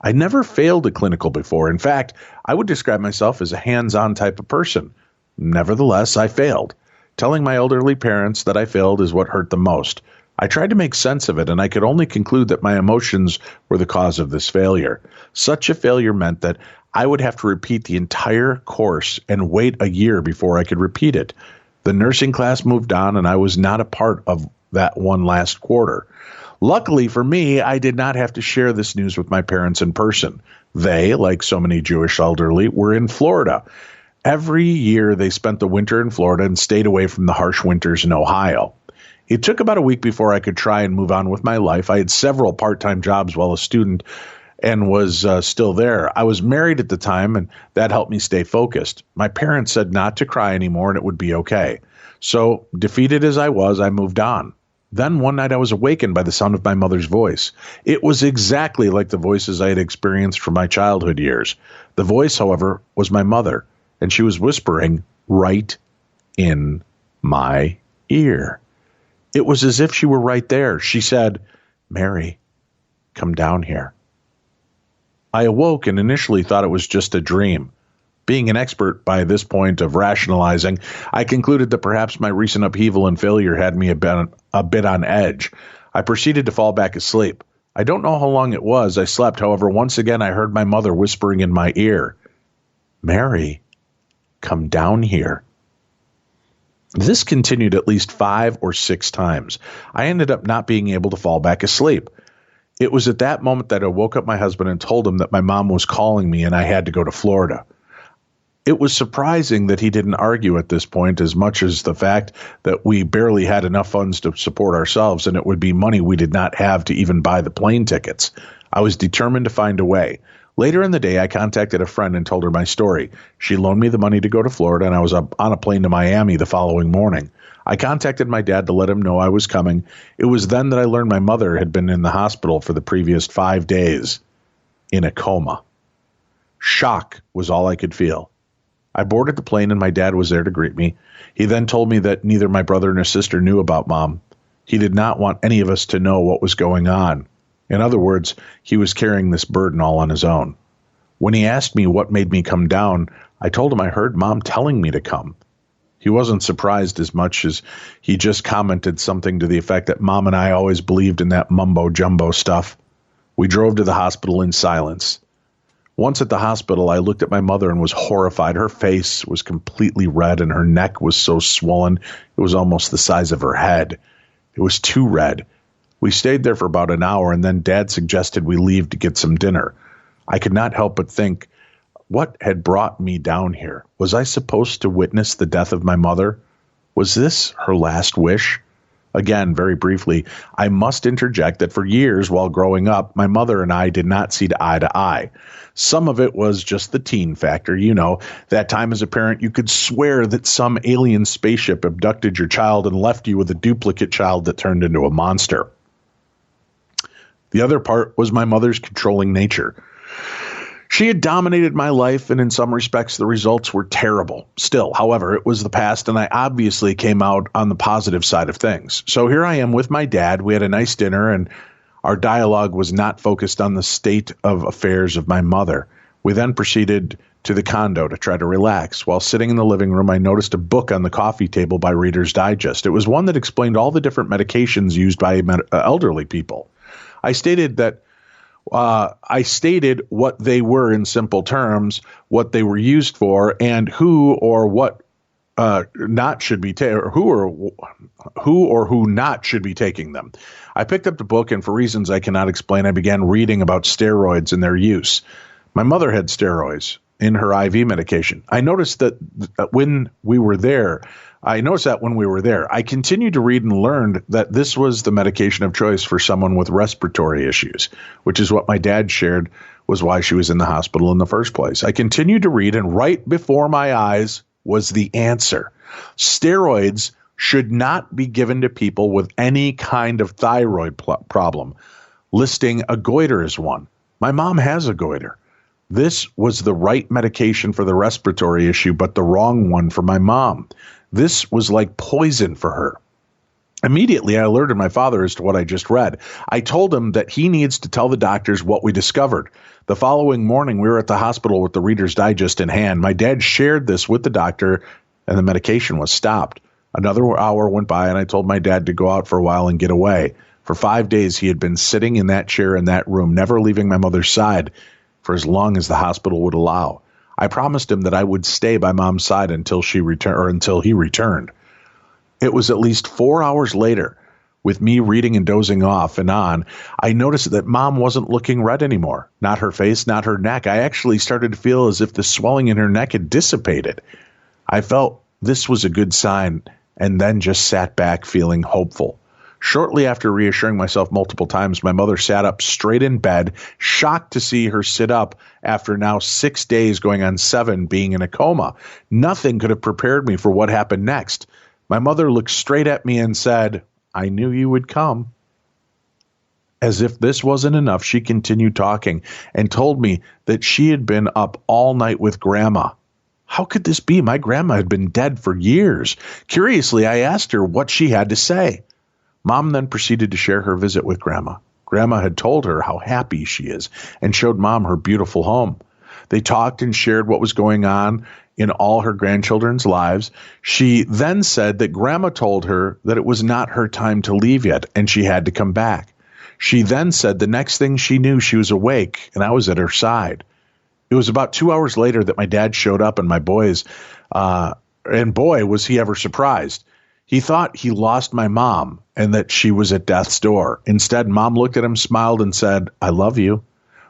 I never failed a clinical before. In fact, I would describe myself as a hands-on type of person. Nevertheless, I failed. Telling my elderly parents that I failed is what hurt the most. I tried to make sense of it, and I could only conclude that my emotions were the cause of this failure. Such a failure meant that I would have to repeat the entire course and wait a year before I could repeat it. The nursing class moved on, and I was not a part of that one last quarter. Luckily for me, I did not have to share this news with my parents in person. They, like so many Jewish elderly, were in Florida. Every year they spent the winter in Florida and stayed away from the harsh winters in Ohio. It took about a week before I could try and move on with my life. I had several part-time jobs while a student and was still there. I was married at the time, and that helped me stay focused. My parents said not to cry anymore and it would be okay. So, defeated as I was, I moved on. Then one night I was awakened by the sound of my mother's voice. It was exactly like the voices I had experienced from my childhood years. The voice, however, was my mother, and she was whispering right in my ear. It was as if she were right there. She said, "Mary, come down here." I awoke and initially thought it was just a dream. Being an expert by this point of rationalizing, I concluded that perhaps my recent upheaval and failure had me a bit on edge. I proceeded to fall back asleep. I don't know how long it was I slept. However, once again, I heard my mother whispering in my ear, "Mary, come down here." This continued at least 5 or 6 times. I ended up not being able to fall back asleep. It was at that moment that I woke up my husband and told him that my mom was calling me and I had to go to Florida. It was surprising that he didn't argue at this point, as much as the fact that we barely had enough funds to support ourselves, and it would be money we did not have to even buy the plane tickets. I was determined to find a way. Later in the day, I contacted a friend and told her my story. She loaned me the money to go to Florida, and I was on a plane to Miami the following morning. I contacted my dad to let him know I was coming. It was then that I learned my mother had been in the hospital for the previous 5 days in a coma. Shock was all I could feel. I boarded the plane and my dad was there to greet me. He then told me that neither my brother nor sister knew about Mom. He did not want any of us to know what was going on. In other words, he was carrying this burden all on his own. When he asked me what made me come down, I told him I heard Mom telling me to come. He wasn't surprised as much as he just commented something to the effect that Mom and I always believed in that mumbo-jumbo stuff. We drove to the hospital in silence. Once at the hospital, I looked at my mother and was horrified. Her face was completely red and her neck was so swollen it was almost the size of her head. It was too red. We stayed there for about an hour and then Dad suggested we leave to get some dinner. I could not help but think, what had brought me down here? Was I supposed to witness the death of my mother? Was this her last wish? Again, very briefly, I must interject that for years while growing up, my mother and I did not see eye to eye. Some of it was just the teen factor. You know, that time as a parent, you could swear that some alien spaceship abducted your child and left you with a duplicate child that turned into a monster. The other part was my mother's controlling nature. She had dominated my life, and in some respects, the results were terrible. Still, however, it was the past, and I obviously came out on the positive side of things. So here I am with my dad. We had a nice dinner, and our dialogue was not focused on the state of affairs of my mother. We then proceeded to the condo to try to relax. While sitting in the living room, I noticed a book on the coffee table by Reader's Digest. It was one that explained all the different medications used by elderly people. I stated what they were in simple terms, what they were used for, and who or what not should be who or who not should be taking them. I picked up the book, and for reasons I cannot explain, I began reading about steroids and their use. My mother had steroids in her IV medication. I noticed that when we were there. I continued to read and learned that this was the medication of choice for someone with respiratory issues, which is what my dad shared was why she was in the hospital in the first place. I continued to read, and right before my eyes was the answer. Steroids should not be given to people with any kind of thyroid problem, listing a goiter as one. My mom has a goiter. This was the right medication for the respiratory issue, but the wrong one for my mom. This was like poison for her. Immediately, I alerted my father as to what I just read. I told him that he needs to tell the doctors what we discovered. The following morning, we were at the hospital with the Reader's Digest in hand. My dad shared this with the doctor, and the medication was stopped. Another hour went by, and I told my dad to go out for a while and get away. For 5 days, he had been sitting in that chair in that room, never leaving my mother's side for as long as the hospital would allow. I promised him that I would stay by Mom's side until he returned. It was at least 4 hours later, with me reading and dozing off and on, I noticed that Mom wasn't looking red anymore. Not her face, not her neck. I actually started to feel as if the swelling in her neck had dissipated. I felt this was a good sign and then just sat back feeling hopeful. Shortly after reassuring myself multiple times, my mother sat up straight in bed, shocked to see her sit up after now 6 days going on 7 being in a coma. Nothing could have prepared me for what happened next. My mother looked straight at me and said, I knew you would come." As if this wasn't enough, she continued talking and told me that she had been up all night with Grandma. How could this be? My grandma had been dead for years. Curiously, I asked her what she had to say. Mom then proceeded to share her visit with Grandma. Grandma had told her how happy she is and showed Mom her beautiful home. They talked and shared what was going on in all her grandchildren's lives. She then said that Grandma told her that it was not her time to leave yet and she had to come back. She then said the next thing she knew, she was awake and I was at her side. It was about 2 hours later that my dad showed up and my boys, and boy, was he ever surprised. He thought he lost my mom and that she was at death's door. Instead, Mom looked at him, smiled, and said, "I love you."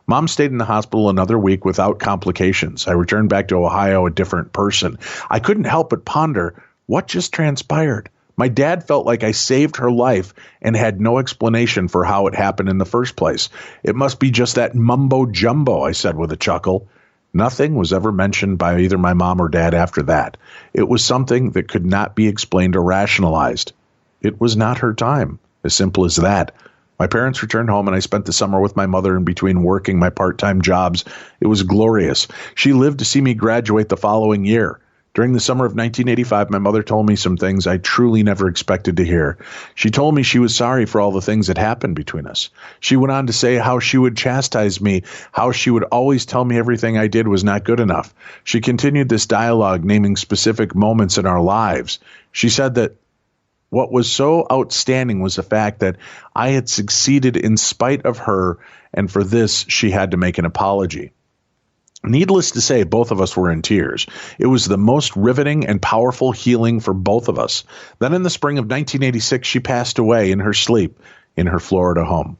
Mom stayed in the hospital another week without complications. I returned back to Ohio a different person. I couldn't help but ponder what just transpired. My dad felt like I saved her life and had no explanation for how it happened in the first place. "It must be just that mumbo jumbo," I said with a chuckle. Nothing was ever mentioned by either my mom or dad after that. It was something that could not be explained or rationalized. It was not her time, as simple as that. My parents returned home and I spent the summer with my mother in between working my part-time jobs. It was glorious. She lived to see me graduate the following year. During the summer of 1985, my mother told me some things I truly never expected to hear. She told me she was sorry for all the things that happened between us. She went on to say how she would chastise me, how she would always tell me everything I did was not good enough. She continued this dialogue, naming specific moments in our lives. She said that what was so outstanding was the fact that I had succeeded in spite of her, and for this, she had to make an apology. Needless to say, both of us were in tears. It was the most riveting and powerful healing for both of us. Then in the spring of 1986, she passed away in her sleep in her Florida home.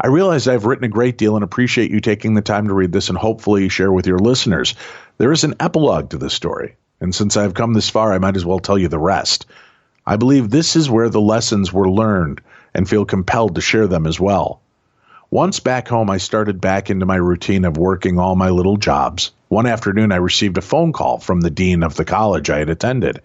I realize I've written a great deal and appreciate you taking the time to read this and hopefully share with your listeners. There is an epilogue to this story, and since I've come this far, I might as well tell you the rest. I believe this is where the lessons were learned and feel compelled to share them as well. Once back home, I started back into my routine of working all my little jobs. One afternoon, I received a phone call from the dean of the college I had attended.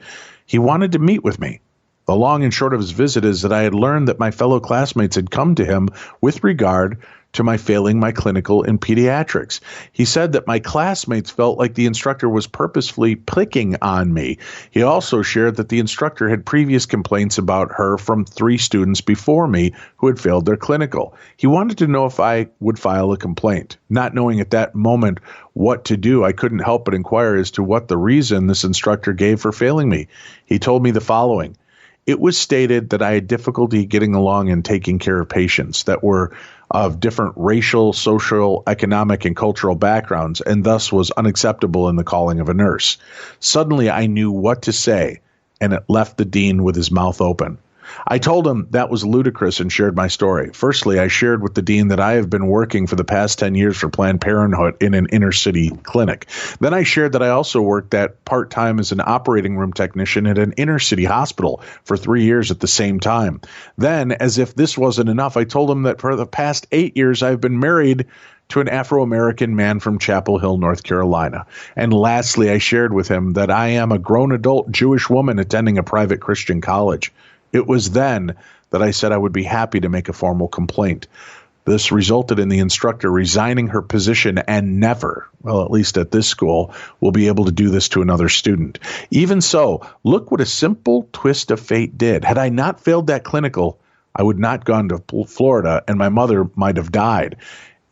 He wanted to meet with me. The long and short of his visit is that I had learned that my fellow classmates had come to him with regard to my failing my clinical in pediatrics. He said that my classmates felt like the instructor was purposefully picking on me. He also shared that the instructor had previous complaints about her from 3 students before me who had failed their clinical. He wanted to know if I would file a complaint. Not knowing at that moment what to do, I couldn't help but inquire as to what the reason this instructor gave for failing me. He told me the following. It was stated that I had difficulty getting along and taking care of patients that were of different racial, social, economic, and cultural backgrounds, and thus was unacceptable in the calling of a nurse. Suddenly, I knew what to say, and it left the dean with his mouth open. I told him that was ludicrous and shared my story. Firstly, I shared with the dean that I have been working for the past 10 years for Planned Parenthood in an inner city clinic. Then I shared that I also worked that part-time as an operating room technician at an inner city hospital for 3 years at the same time. Then, as if this wasn't enough, I told him that for the past 8 years I've been married to an Afro-American man from Chapel Hill, North Carolina. And lastly, I shared with him that I am a grown adult Jewish woman attending a private Christian college. It was then that I said I would be happy to make a formal complaint. This resulted in the instructor resigning her position and never, well, at least at this school, will be able to do this to another student. Even so, look what a simple twist of fate did. Had I not failed that clinical, I would not gone to Florida and my mother might have died.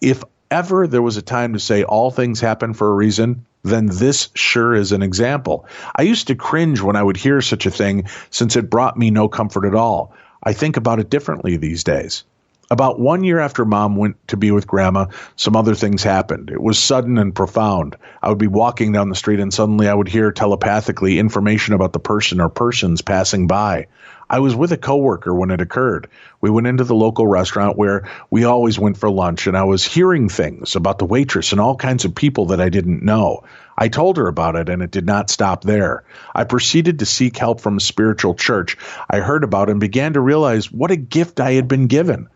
If ever there was a time to say all things happen for a reason, then this sure is an example. I used to cringe when I would hear such a thing since it brought me no comfort at all. I think about it differently these days. About 1 year after Mom went to be with Grandma, some other things happened. It was sudden and profound. I would be walking down the street and suddenly I would hear telepathically information about the person or persons passing by. I was with a coworker when it occurred. We went into the local restaurant where we always went for lunch, and I was hearing things about the waitress and all kinds of people that I didn't know. I told her about it, and it did not stop there. I proceeded to seek help from a spiritual church I heard about and began to realize what a gift I had been given.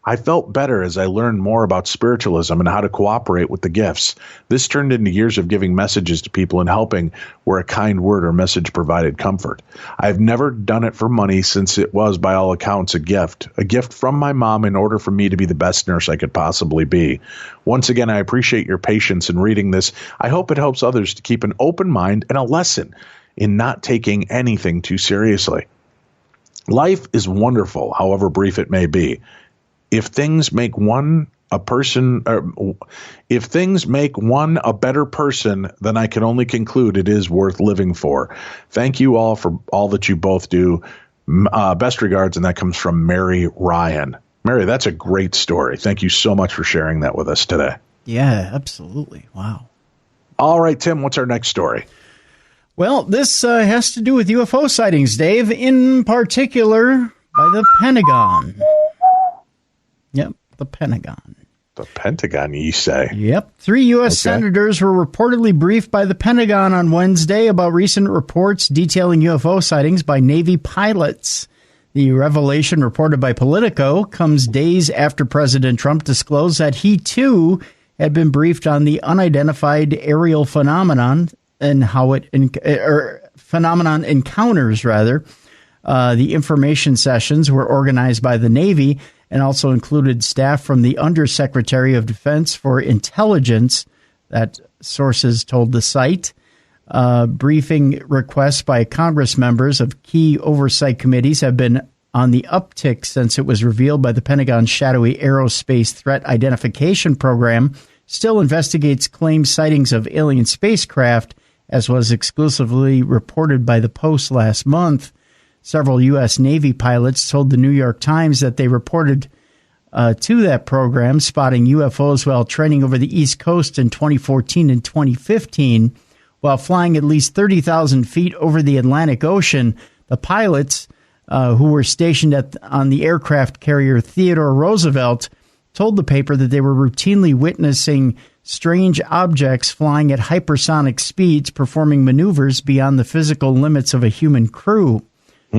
I felt better as I learned more about spiritualism and how to cooperate with the gifts. This turned into years of giving messages to people and helping where a kind word or message provided comfort. I've never done it for money since it was, by all accounts, a gift from my mom in order for me to be the best nurse I could possibly be. Once again, I appreciate your patience in reading this. I hope it helps others to keep an open mind and a lesson in not taking anything too seriously. Life is wonderful, however brief it may be. If things make one a better person, then I can only conclude it is worth living for. Thank you all for all that you both do. Best regards, and that comes from Mary Ryan. Mary, that's a great story. Thank you so much for sharing that with us today. Yeah, absolutely. Wow. All right, Tim, what's our next story? Well, this has to do with UFO sightings, Dave, in particular by the Pentagon. Yep, the Pentagon. The Pentagon, you say? Yep. 3 U.S. senators were reportedly briefed by the Pentagon on Wednesday about recent reports detailing UFO sightings by Navy pilots. The revelation, reported by Politico, comes days after President Trump disclosed that he, too, had been briefed on the unidentified aerial phenomenon and how phenomenon encounters, rather. The information sessions were organized by the Navy and also included staff from the Undersecretary of Defense for Intelligence, that sources told the site. Briefing requests by Congress members of key oversight committees have been on the uptick since it was revealed by the Pentagon's shadowy aerospace threat identification program still investigates claimed sightings of alien spacecraft, as was exclusively reported by the Post last month. Several U.S. Navy pilots told the New York Times that they reported to that program spotting UFOs while training over the East Coast in 2014 and 2015. While flying at least 30,000 feet over the Atlantic Ocean, the pilots, who were stationed on the aircraft carrier Theodore Roosevelt, told the paper that they were routinely witnessing strange objects flying at hypersonic speeds, performing maneuvers beyond the physical limits of a human crew.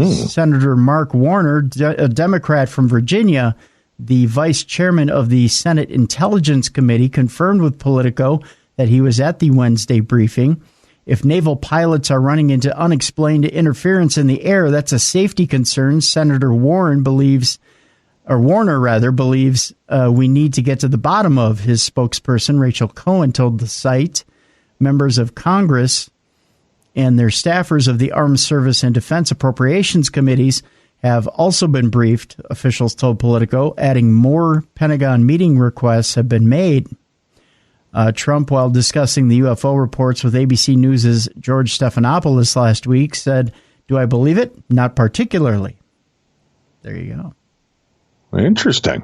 Senator Mark Warner, a Democrat from Virginia, the vice chairman of the Senate Intelligence Committee, confirmed with Politico that he was at the Wednesday briefing. If naval pilots are running into unexplained interference in the air, that's a safety concern. Senator Warner believes we need to get to the bottom of, his spokesperson, Rachel Cohen, told the site. Members of Congress and their staffers of the Armed Service and Defense Appropriations Committees have also been briefed, officials told Politico, adding more Pentagon meeting requests have been made. Trump, while discussing the UFO reports with ABC News' George Stephanopoulos last week, said, "Do I believe it? Not particularly." There you go. Interesting.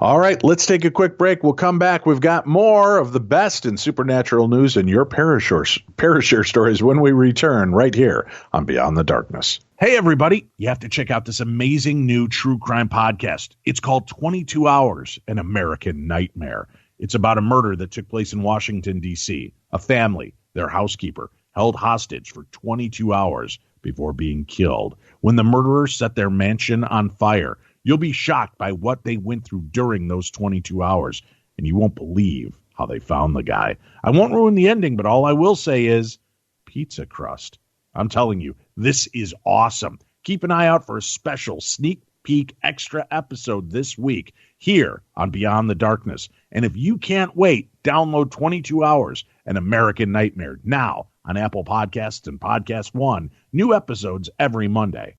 All right, let's take a quick break. We'll come back. We've got more of the best in supernatural news and your Parashare stories when we return right here on Beyond the Darkness. Hey, everybody. You have to check out this amazing new true crime podcast. It's called 22 Hours, An American Nightmare. It's about a murder that took place in Washington, D.C. A family, their housekeeper, held hostage for 22 hours before being killed. When the murderers set their mansion on fire, you'll be shocked by what they went through during those 22 hours, and you won't believe how they found the guy. I won't ruin the ending, but all I will say is pizza crust. I'm telling you, this is awesome. Keep an eye out for a special sneak peek extra episode this week here on Beyond the Darkness. And if you can't wait, download 22 Hours, An American Nightmare, now on Apple Podcasts and Podcast One. New episodes every Monday.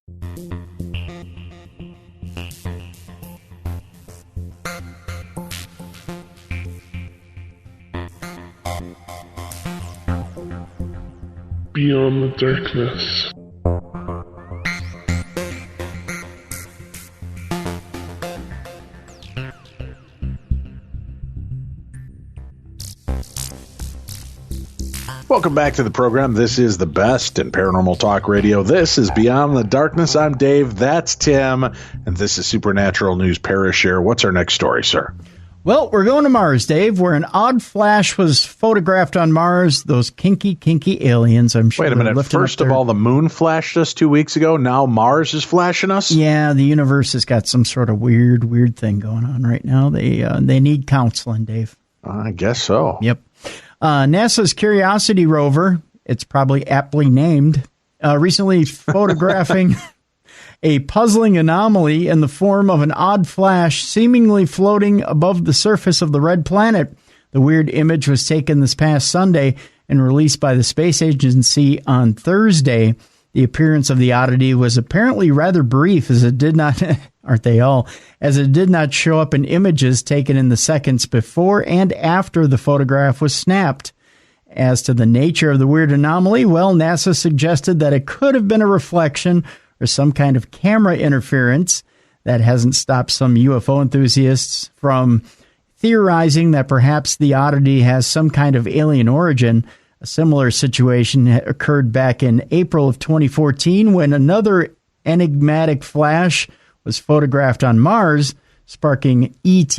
Beyond the Darkness. Welcome back to the program. This is the best in paranormal talk radio. This is Beyond the Darkness. I'm Dave. That's Tim. And this is Supernatural News Parashare. What's our next story, sir? Well, we're going to Mars, Dave, where an odd flash was photographed on Mars. Those kinky aliens, I'm sure. Wait a minute. First of all, the moon flashed us 2 weeks ago. Now Mars is flashing us? Yeah, the universe has got some sort of weird thing going on right now. They need counseling, Dave. I guess so. Yep. NASA's Curiosity rover, it's probably aptly named, recently photographing a puzzling anomaly in the form of an odd flash seemingly floating above the surface of the red planet. The weird image was taken this past Sunday and released by the space agency on Thursday. The appearance of the oddity was apparently rather brief, as it did not, aren't they all, as it did not show up in images taken in the seconds before and after the photograph was snapped. As to the nature of the weird anomaly, well, NASA suggested that it could have been a reflection or some kind of camera interference. That hasn't stopped some UFO enthusiasts from theorizing that perhaps the oddity has some kind of alien origin. A similar situation occurred back in April of 2014 when another enigmatic flash was photographed on Mars, sparking ET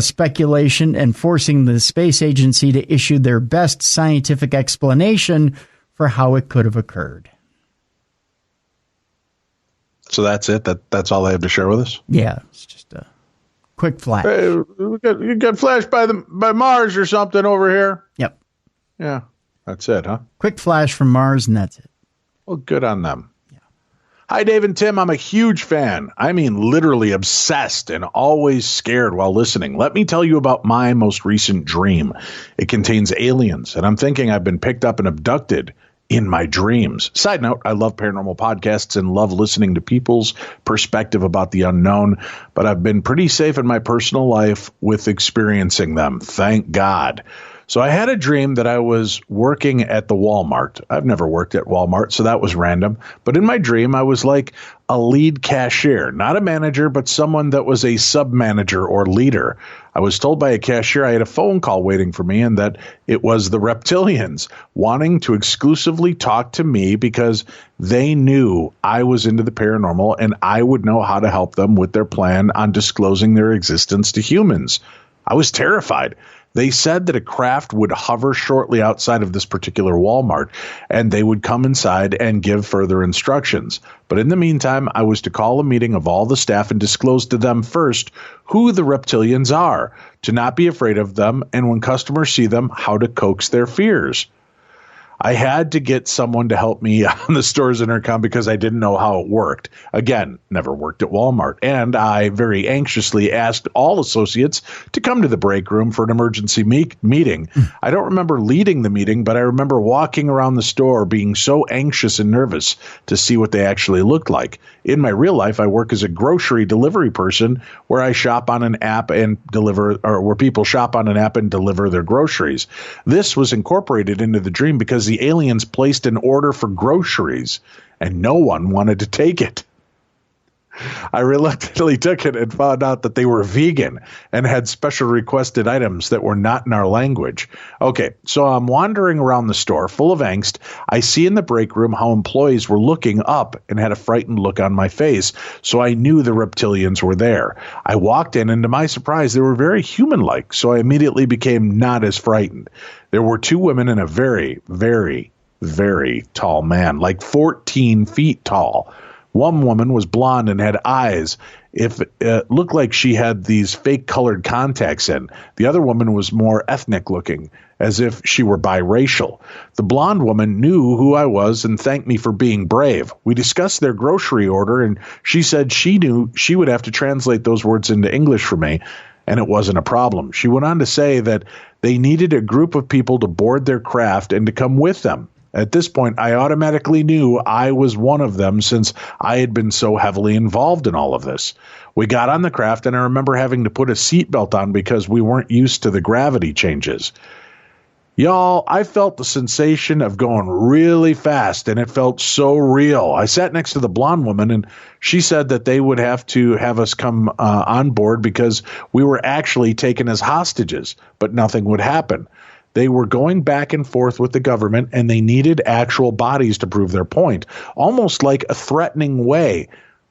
speculation and forcing the space agency to issue their best scientific explanation for how it could have occurred. So that's it? That's all they have to share with us? Yeah, it's just a quick flash. Hey, you got flashed by Mars or something over here? Yep. Yeah, that's it, huh? Quick flash from Mars, and that's it. Well, good on them. Yeah. Hi, Dave and Tim. I'm a huge fan. I mean, literally obsessed and always scared while listening. Let me tell you about my most recent dream. It contains aliens, and I'm thinking I've been picked up and abducted in my dreams. Side note, I love paranormal podcasts and love listening to people's perspective about the unknown, but I've been pretty safe in my personal life with experiencing them. Thank God. So I had a dream that I was working at the Walmart. I've never worked at Walmart, so that was random. But in my dream, I was like a lead cashier, not a manager, but someone that was a sub-manager or leader. I was told by a cashier I had a phone call waiting for me and that it was the reptilians wanting to exclusively talk to me because they knew I was into the paranormal and I would know how to help them with their plan on disclosing their existence to humans. I was terrified. They said that a craft would hover shortly outside of this particular Walmart, and they would come inside and give further instructions. But in the meantime, I was to call a meeting of all the staff and disclose to them first who the reptilians are, to not be afraid of them, and when customers see them, how to coax their fears. I had to get someone to help me on the store's intercom because I didn't know how it worked. Again, never worked at Walmart. And I very anxiously asked all associates to come to the break room for an emergency meeting. I don't remember leading the meeting, but I remember walking around the store being so anxious and nervous to see what they actually looked like. In my real life, I work as a grocery delivery person where I shop on an app and deliver, or where people shop on an app and deliver their groceries. This was incorporated into the dream because the aliens placed an order for groceries and no one wanted to take it. I reluctantly took it and found out that they were vegan and had special requested items that were not in our language. Okay, so I'm wandering around the store full of angst. I see in the break room how employees were looking up and had a frightened look on my face, so I knew the reptilians were there. I walked in, and to my surprise, they were very human-like, so I immediately became not as frightened. There were two women and a very, very, very tall man, like 14 feet tall. One woman was blonde and had eyes. It looked like she had these fake colored contacts in. The other woman was more ethnic looking, as if she were biracial. The blonde woman knew who I was and thanked me for being brave. We discussed their grocery order, and she said she knew she would have to translate those words into English for me, and it wasn't a problem. She went on to say that they needed a group of people to board their craft and to come with them. At this point, I automatically knew I was one of them since I had been so heavily involved in all of this. We got on the craft, and I remember having to put a seatbelt on because we weren't used to the gravity changes. Y'all, I felt the sensation of going really fast, and it felt so real. I sat next to the blonde woman, and she said that they would have to have us come on board because we were actually taken as hostages, but nothing would happen. They were going back and forth with the government, and they needed actual bodies to prove their point, almost like a threatening way.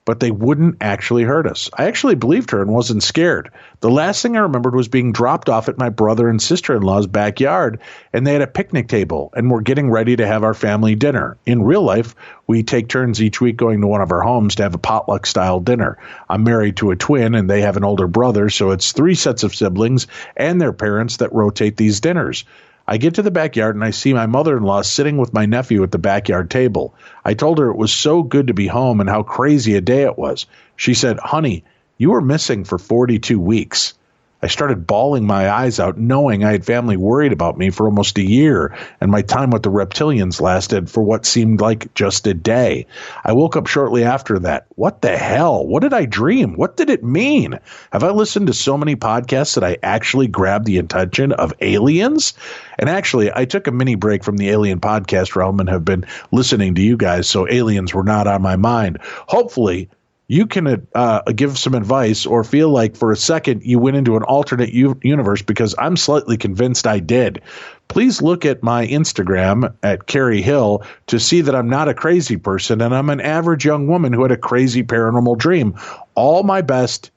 but they wouldn't actually hurt us. I actually believed her and wasn't scared. The last thing I remembered was being dropped off at my brother and sister-in-law's backyard, and they had a picnic table and were getting ready to have our family dinner. In real life, we take turns each week going to one of our homes to have a potluck-style dinner. I'm married to a twin, and they have an older brother, so it's 3 sets of siblings and their parents that rotate these dinners. I get to the backyard and I see my mother-in-law sitting with my nephew at the backyard table. I told her it was so good to be home and how crazy a day it was. She said, "Honey, you were missing for 42 weeks. I started bawling my eyes out, knowing I had family worried about me for almost a year, and my time with the reptilians lasted for what seemed like just a day. I woke up shortly after that. What the hell? What did I dream? What did it mean? Have I listened to so many podcasts that I actually grabbed the attention of aliens?" And actually, I took a mini break from the alien podcast realm and have been listening to you guys, so aliens were not on my mind. Hopefully, you can give some advice or feel like for a second you went into an alternate universe, because I'm slightly convinced I did. Please look at my Instagram at Carrie Hill to see that I'm not a crazy person and I'm an average young woman who had a crazy paranormal dream. All my best,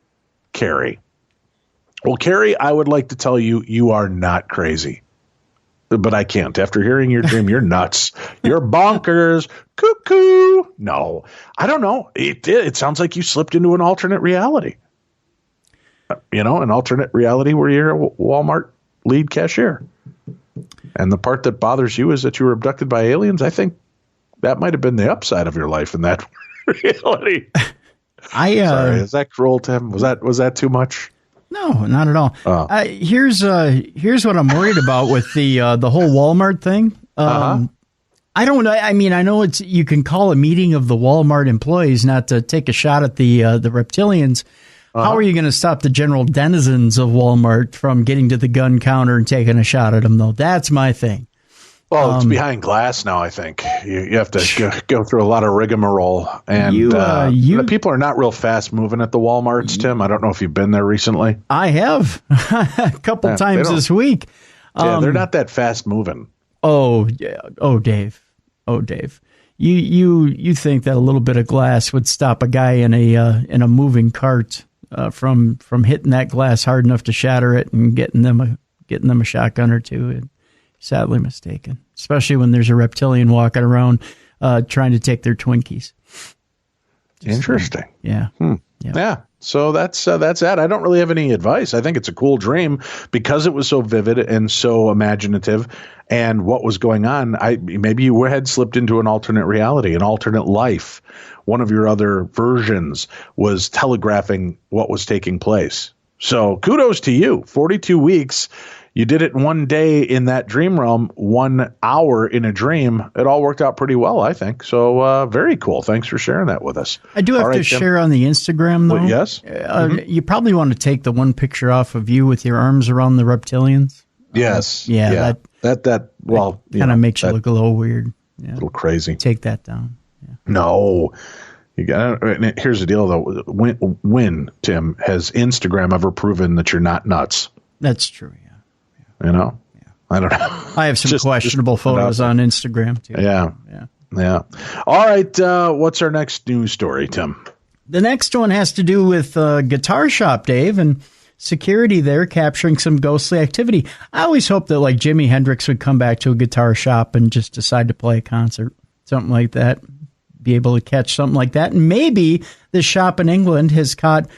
Carrie. Well, Carrie, I would like to tell you, you are not crazy. But I can't. After hearing your dream, you're nuts. You're bonkers. Cuckoo. No, I don't know. It sounds like you slipped into an alternate reality. An alternate reality where you're a Walmart lead cashier. And the part that bothers you is that you were abducted by aliens. I think that might have been the upside of your life in that reality. Sorry, is that cruel, Tim? Was that too much? No, not at all. Here's what I'm worried about with the whole Walmart thing. I don't know. I mean, I know you can call a meeting of the Walmart employees not to take a shot at the reptilians. How are you going to stop the general denizens of Walmart from getting to the gun counter and taking a shot at them, though? That's my thing. Well, it's behind glass now, I think. You have to go through a lot of rigmarole. And the people are not real fast moving at the Walmarts, Tim. I don't know if you've been there recently. I have a couple times this week. Yeah, they're not that fast moving. Oh, yeah. Oh, Dave. You think that a little bit of glass would stop a guy in a moving cart from hitting that glass hard enough to shatter it and getting them a shotgun or two? Sadly mistaken, especially when there's a reptilian walking around trying to take their Twinkies. Interesting. Yeah. Yeah. So that's that. I don't really have any advice. I think it's a cool dream because it was so vivid and so imaginative, and what was going on. Maybe you had slipped into an alternate reality, an alternate life. One of your other versions was telegraphing what was taking place. So kudos to you. 42 weeks. You did it in one day in that dream realm, 1 hour in a dream. It all worked out pretty well, I think. So very cool. Thanks for sharing that with us. I do have to share on the Instagram, though. Well, yes. You probably want to take the one picture off of you with your arms around the reptilians. Yes. That kind of makes you look a little weird. Yeah. A little crazy. Take that down. Yeah. No. Here's the deal, though. When, Tim, has Instagram ever proven that you're not nuts? That's true, yeah. I don't know. I have some questionable photos on Instagram, too. Yeah. All right. What's our next news story, Tim? The next one has to do with a guitar shop, Dave, and security there capturing some ghostly activity. I always hoped that, like, Jimi Hendrix would come back to a guitar shop and just decide to play a concert, something like that, be able to catch something like that. And maybe this shop in England has caught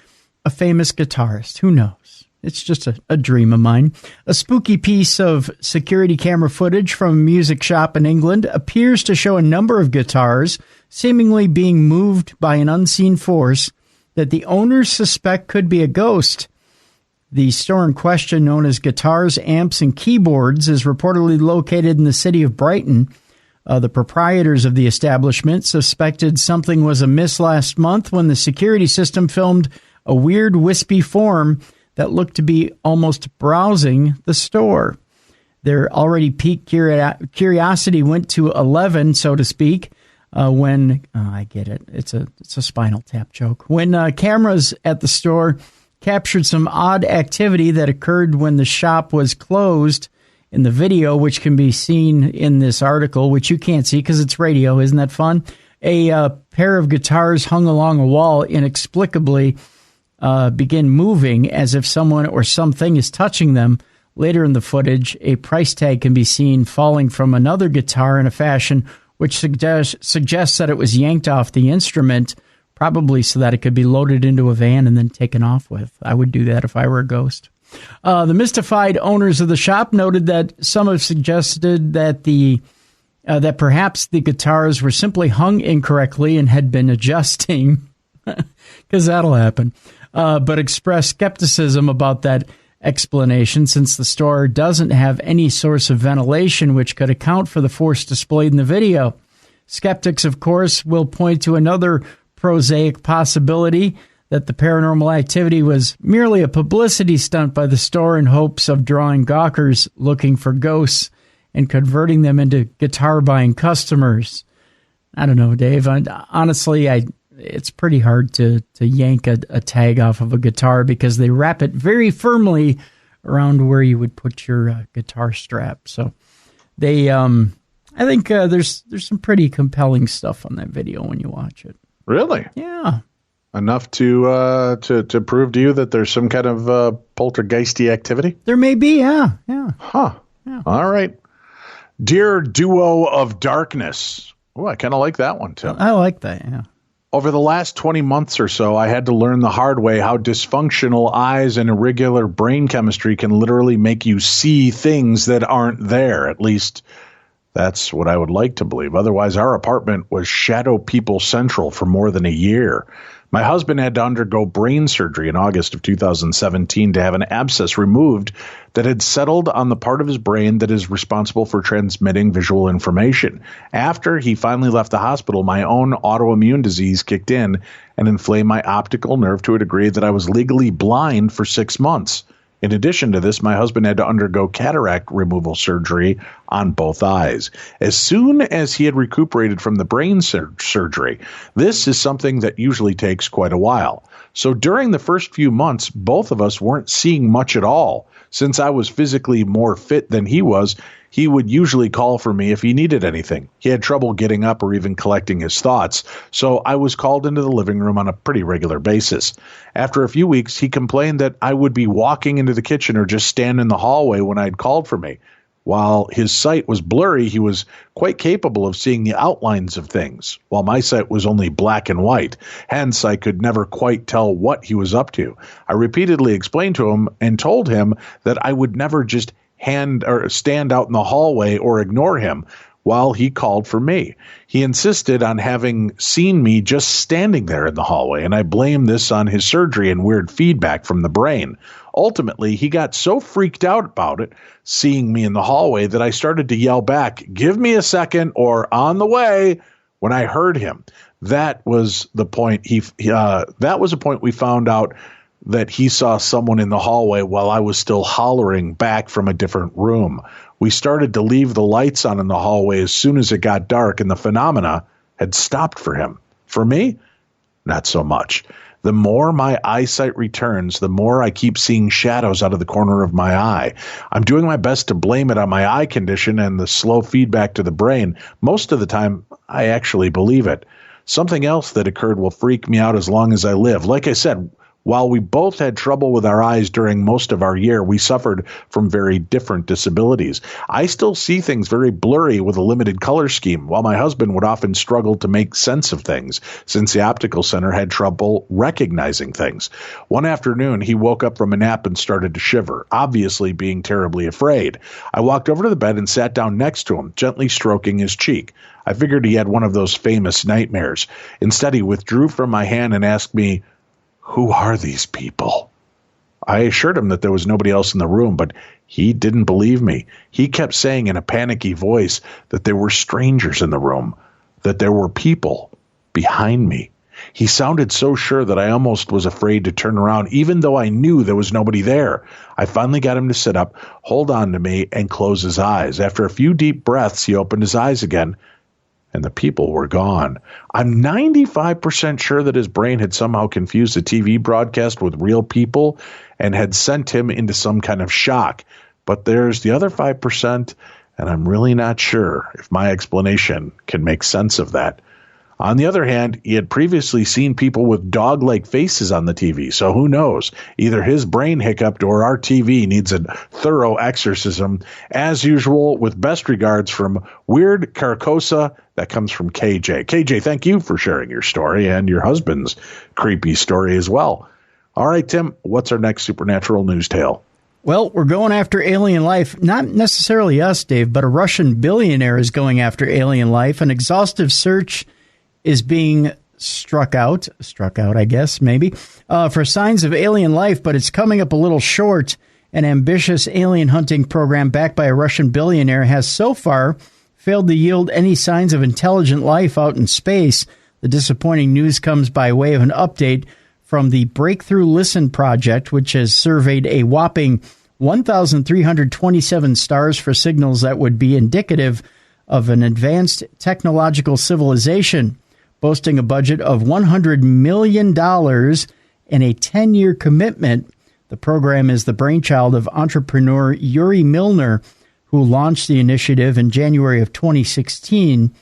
a famous guitarist. Who knows? It's just a dream of mine. A spooky piece of security camera footage from a music shop in England appears to show a number of guitars seemingly being moved by an unseen force that the owners suspect could be a ghost. The store in question, known as Guitars, Amps, and Keyboards, is reportedly located in the city of Brighton. The proprietors of the establishment suspected something was amiss last month when the security system filmed a weird wispy form that looked to be almost browsing the store. Their already piqued curiosity went to 11, so to speak, when I get it. It's a Spinal Tap joke. When cameras at the store captured some odd activity that occurred when the shop was closed. In the video, which can be seen in this article, which you can't see because it's radio, isn't that fun? A pair of guitars hung along a wall inexplicably begin moving as if someone or something is touching them. Later in the footage, a price tag can be seen falling from another guitar in a fashion which suggests that it was yanked off the instrument, probably so that it could be loaded into a van and then taken off with. I would do that if I were a ghost. The mystified owners of the shop noted that some have suggested that that perhaps the guitars were simply hung incorrectly and had been adjusting, because that'll happen, but expressed skepticism about that explanation since the store doesn't have any source of ventilation which could account for the force displayed in the video. Skeptics, of course, will point to another prosaic possibility that the paranormal activity was merely a publicity stunt by the store in hopes of drawing gawkers looking for ghosts and converting them into guitar-buying customers. I don't know, Dave. Honestly, it's pretty hard to yank a tag off of a guitar because they wrap it very firmly around where you would put your guitar strap. So they, I think there's some pretty compelling stuff on that video when you watch it. Really? Yeah. Enough to prove to you that there's some kind of poltergeisty activity? There may be, yeah. Huh. Yeah. All right. Dear Duo of Darkness. Oh, I kind of like that one, too. I like that, yeah. Over the last 20 months or so, I had to learn the hard way how dysfunctional eyes and irregular brain chemistry can literally make you see things that aren't there. At least that's what I would like to believe. Otherwise, our apartment was shadow people central for more than a year. My husband had to undergo brain surgery in August of 2017 to have an abscess removed that had settled on the part of his brain that is responsible for transmitting visual information. After he finally left the hospital, my own autoimmune disease kicked in and inflamed my optical nerve to a degree that I was legally blind for 6 months. In addition to this, my husband had to undergo cataract removal surgery on both eyes. As soon as he had recuperated from the brain surgery, this is something that usually takes quite a while. So during the first few months, both of us weren't seeing much at all. Since I was physically more fit than he was, he would usually call for me if he needed anything. He had trouble getting up or even collecting his thoughts, so I was called into the living room on a pretty regular basis. After a few weeks, he complained that I would be walking into the kitchen or just stand in the hallway when I'd called for me. While his sight was blurry, he was quite capable of seeing the outlines of things, while my sight was only black and white. Hence, I could never quite tell what he was up to. I repeatedly explained to him and told him that I would never just stand out in the hallway or ignore him while he called for me. He insisted on having seen me just standing there in the hallway, and I blamed this on his surgery and weird feedback from the brain. Ultimately, he got so freaked out about it, seeing me in the hallway, that I started to yell back, "Give me a second," or "On the way," when I heard him. That was the point that was the point we found out that he saw someone in the hallway while I was still hollering back from a different room. We started to leave the lights on in the hallway as soon as it got dark, and the phenomena had stopped for him. For me, not so much. The more my eyesight returns, the more I keep seeing shadows out of the corner of my eye. I'm doing my best to blame it on my eye condition and the slow feedback to the brain. Most of the time, I actually believe it. Something else that occurred will freak me out as long as I live. Like I said, while we both had trouble with our eyes during most of our year, we suffered from very different disabilities. I still see things very blurry with a limited color scheme, while my husband would often struggle to make sense of things, since the optical center had trouble recognizing things. One afternoon, he woke up from a nap and started to shiver, obviously being terribly afraid. I walked over to the bed and sat down next to him, gently stroking his cheek. I figured he had one of those famous nightmares. Instead, he withdrew from my hand and asked me, "Who are these people?" I assured him that there was nobody else in the room, but he didn't believe me. He kept saying in a panicky voice that there were strangers in the room, that there were people behind me. He sounded so sure that I almost was afraid to turn around, even though I knew there was nobody there. I finally got him to sit up, hold on to me, and close his eyes. After a few deep breaths, he opened his eyes again, and the people were gone. I'm 95% sure that his brain had somehow confused the TV broadcast with real people and had sent him into some kind of shock. But there's the other 5%, and I'm really not sure if my explanation can make sense of that. On the other hand, he had previously seen people with dog-like faces on the TV, so who knows? Either his brain hiccuped or our TV needs a thorough exorcism. As usual, with best regards from Weird Carcosa. That comes from KJ. KJ, thank you for sharing your story and your husband's creepy story as well. All right, Tim, what's our next supernatural news tale? Well, we're going after alien life. Not necessarily us, Dave, but a Russian billionaire is going after alien life. An exhaustive search is being struck out, I guess, maybe, for signs of alien life, but it's coming up a little short. An ambitious alien hunting program backed by a Russian billionaire has so far failed to yield any signs of intelligent life out in space. The disappointing news comes by way of an update from the Breakthrough Listen project, which has surveyed a whopping 1,327 stars for signals that would be indicative of an advanced technological civilization. Boasting a budget of $100 million and a 10-year commitment, the program is the brainchild of entrepreneur Yuri Milner, who launched the initiative in January of 2016.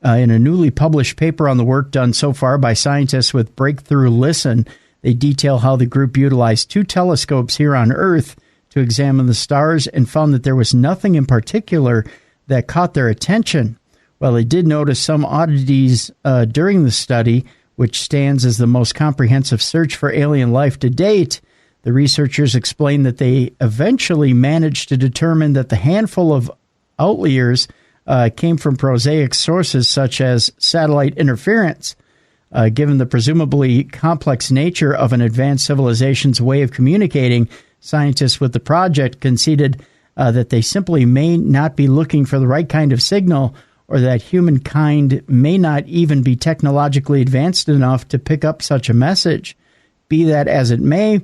In a newly published paper on the work done so far by scientists with Breakthrough Listen, they detail how the group utilized 2 telescopes here on Earth to examine the stars and found that there was nothing in particular that caught their attention. While they did notice some oddities during the study, which stands as the most comprehensive search for alien life to date, the researchers explained that they eventually managed to determine that the handful of outliers came from prosaic sources such as satellite interference. Given the presumably complex nature of an advanced civilization's way of communicating, scientists with the project conceded that they simply may not be looking for the right kind of signal, or that humankind may not even be technologically advanced enough to pick up such a message. Be that as it may,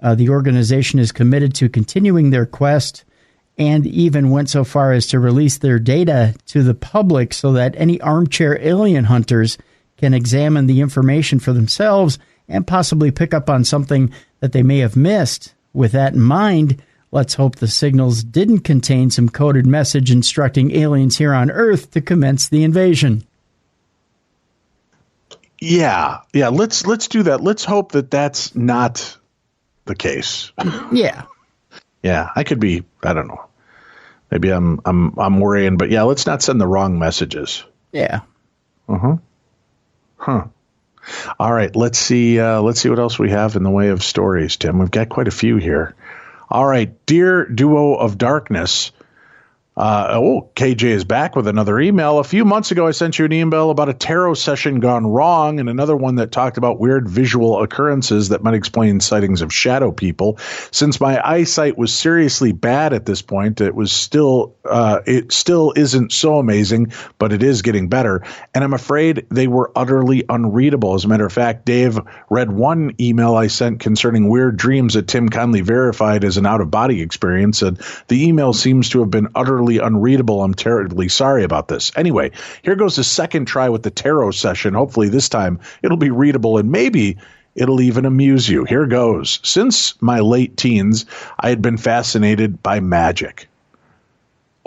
the organization is committed to continuing their quest and even went so far as to release their data to the public so that any armchair alien hunters can examine the information for themselves and possibly pick up on something that they may have missed. With that in mind, let's hope the signals didn't contain some coded message instructing aliens here on Earth to commence the invasion. Yeah, let's do that. Let's hope that that's not the case. Yeah. Yeah, I could be, I don't know. Maybe I'm worrying, but yeah, let's not send the wrong messages. Yeah. Uh-huh. Huh. All right, let's see what else we have in the way of stories, Tim. We've got quite a few here. All right, dear duo of darkness. KJ is back with another email. A few months ago, I sent you an email about a tarot session gone wrong and another one that talked about weird visual occurrences that might explain sightings of shadow people. Since my eyesight was seriously bad at this point, it still isn't so amazing, but it is getting better. And I'm afraid they were utterly unreadable. As a matter of fact, Dave read one email I sent concerning weird dreams that Tim kindly verified as an out-of-body experience. And the email seems to have been utterly unreadable. I'm terribly sorry about this. Anyway, here goes the second try with the tarot session. Hopefully this time it'll be readable and maybe it'll even amuse you. Here goes. Since my late teens, I had been fascinated by magic.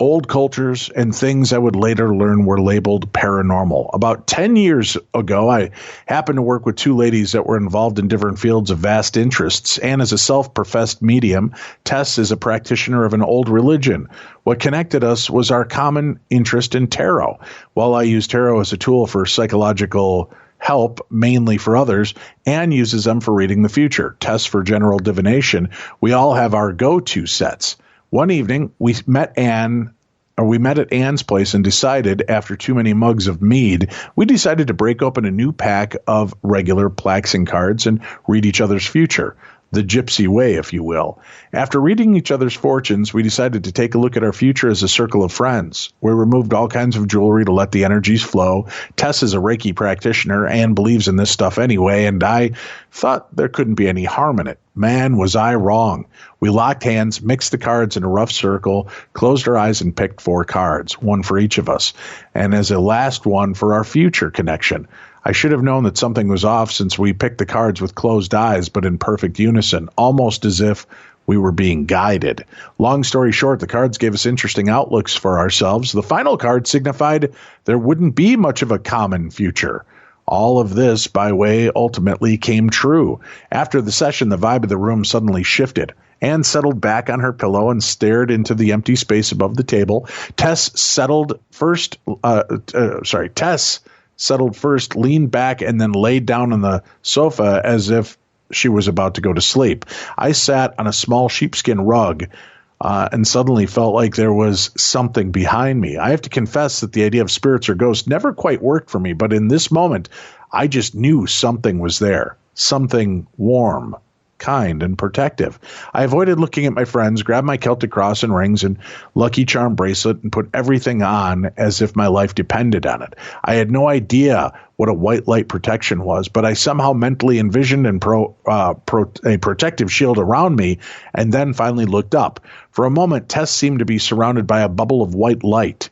Old cultures and things I would later learn were labeled paranormal. About 10 years ago, I happened to work with 2 ladies that were involved in different fields of vast interests. And as a self-professed medium, Tess is a practitioner of an old religion. What connected us was our common interest in tarot. While I use tarot as a tool for psychological help, mainly for others, Anne uses them for reading the future. Tess for general divination. We all have our go-to sets. One evening, we met at Anne's place and decided, after too many mugs of mead, we decided to break open a new pack of regular Plaxing cards and read each other's future. The gypsy way, if you will. After reading each other's fortunes, we decided to take a look at our future as a circle of friends. We removed all kinds of jewelry to let the energies flow. Tess is a Reiki practitioner and believes in this stuff anyway, and I thought there couldn't be any harm in it. Man, was I wrong. We locked hands, mixed the cards in a rough circle, closed our eyes, and picked 4 cards, one for each of us, and as a last one for our future connection. I should have known that something was off since we picked the cards with closed eyes, but in perfect unison, almost as if we were being guided. Long story short, the cards gave us interesting outlooks for ourselves. The final card signified there wouldn't be much of a common future. All of this, by way, ultimately came true. After the session, the vibe of the room suddenly shifted. Anne settled back on her pillow and stared into the empty space above the table. Tess settled first, leaned back, and then laid down on the sofa as if she was about to go to sleep. I sat on a small sheepskin rug and suddenly felt like there was something behind me. I have to confess that the idea of spirits or ghosts never quite worked for me, but in this moment, I just knew something was there, something warm, kind, and protective. I avoided looking at my friends, grabbed my Celtic cross and rings and Lucky Charm bracelet, and put everything on as if my life depended on it. I had no idea what a white light protection was, but I somehow mentally envisioned a protective shield around me, and then finally looked up. For a moment, Tess seemed to be surrounded by a bubble of white light,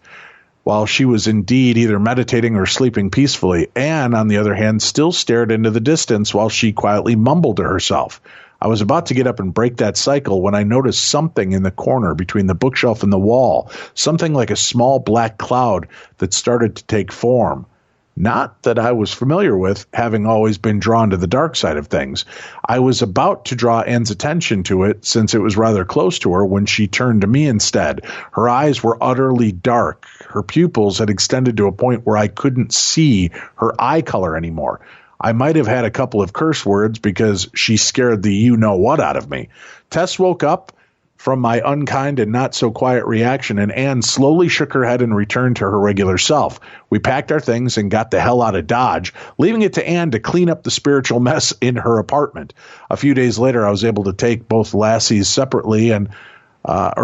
while she was indeed either meditating or sleeping peacefully. Anne, on the other hand, still stared into the distance while she quietly mumbled to herself. I was about to get up and break that cycle when I noticed something in the corner between the bookshelf and the wall, something like a small black cloud that started to take form. Not that I was familiar with, having always been drawn to the dark side of things. I was about to draw Anne's attention to it, since it was rather close to her, when she turned to me instead. Her eyes were utterly dark. Her pupils had extended to a point where I couldn't see her eye color anymore. I might have had a couple of curse words because she scared the you-know-what out of me. Tess woke up from my unkind and not-so-quiet reaction, and Anne slowly shook her head and returned to her regular self. We packed our things and got the hell out of Dodge, leaving it to Anne to clean up the spiritual mess in her apartment. A few days later, I was able to take both lassies separately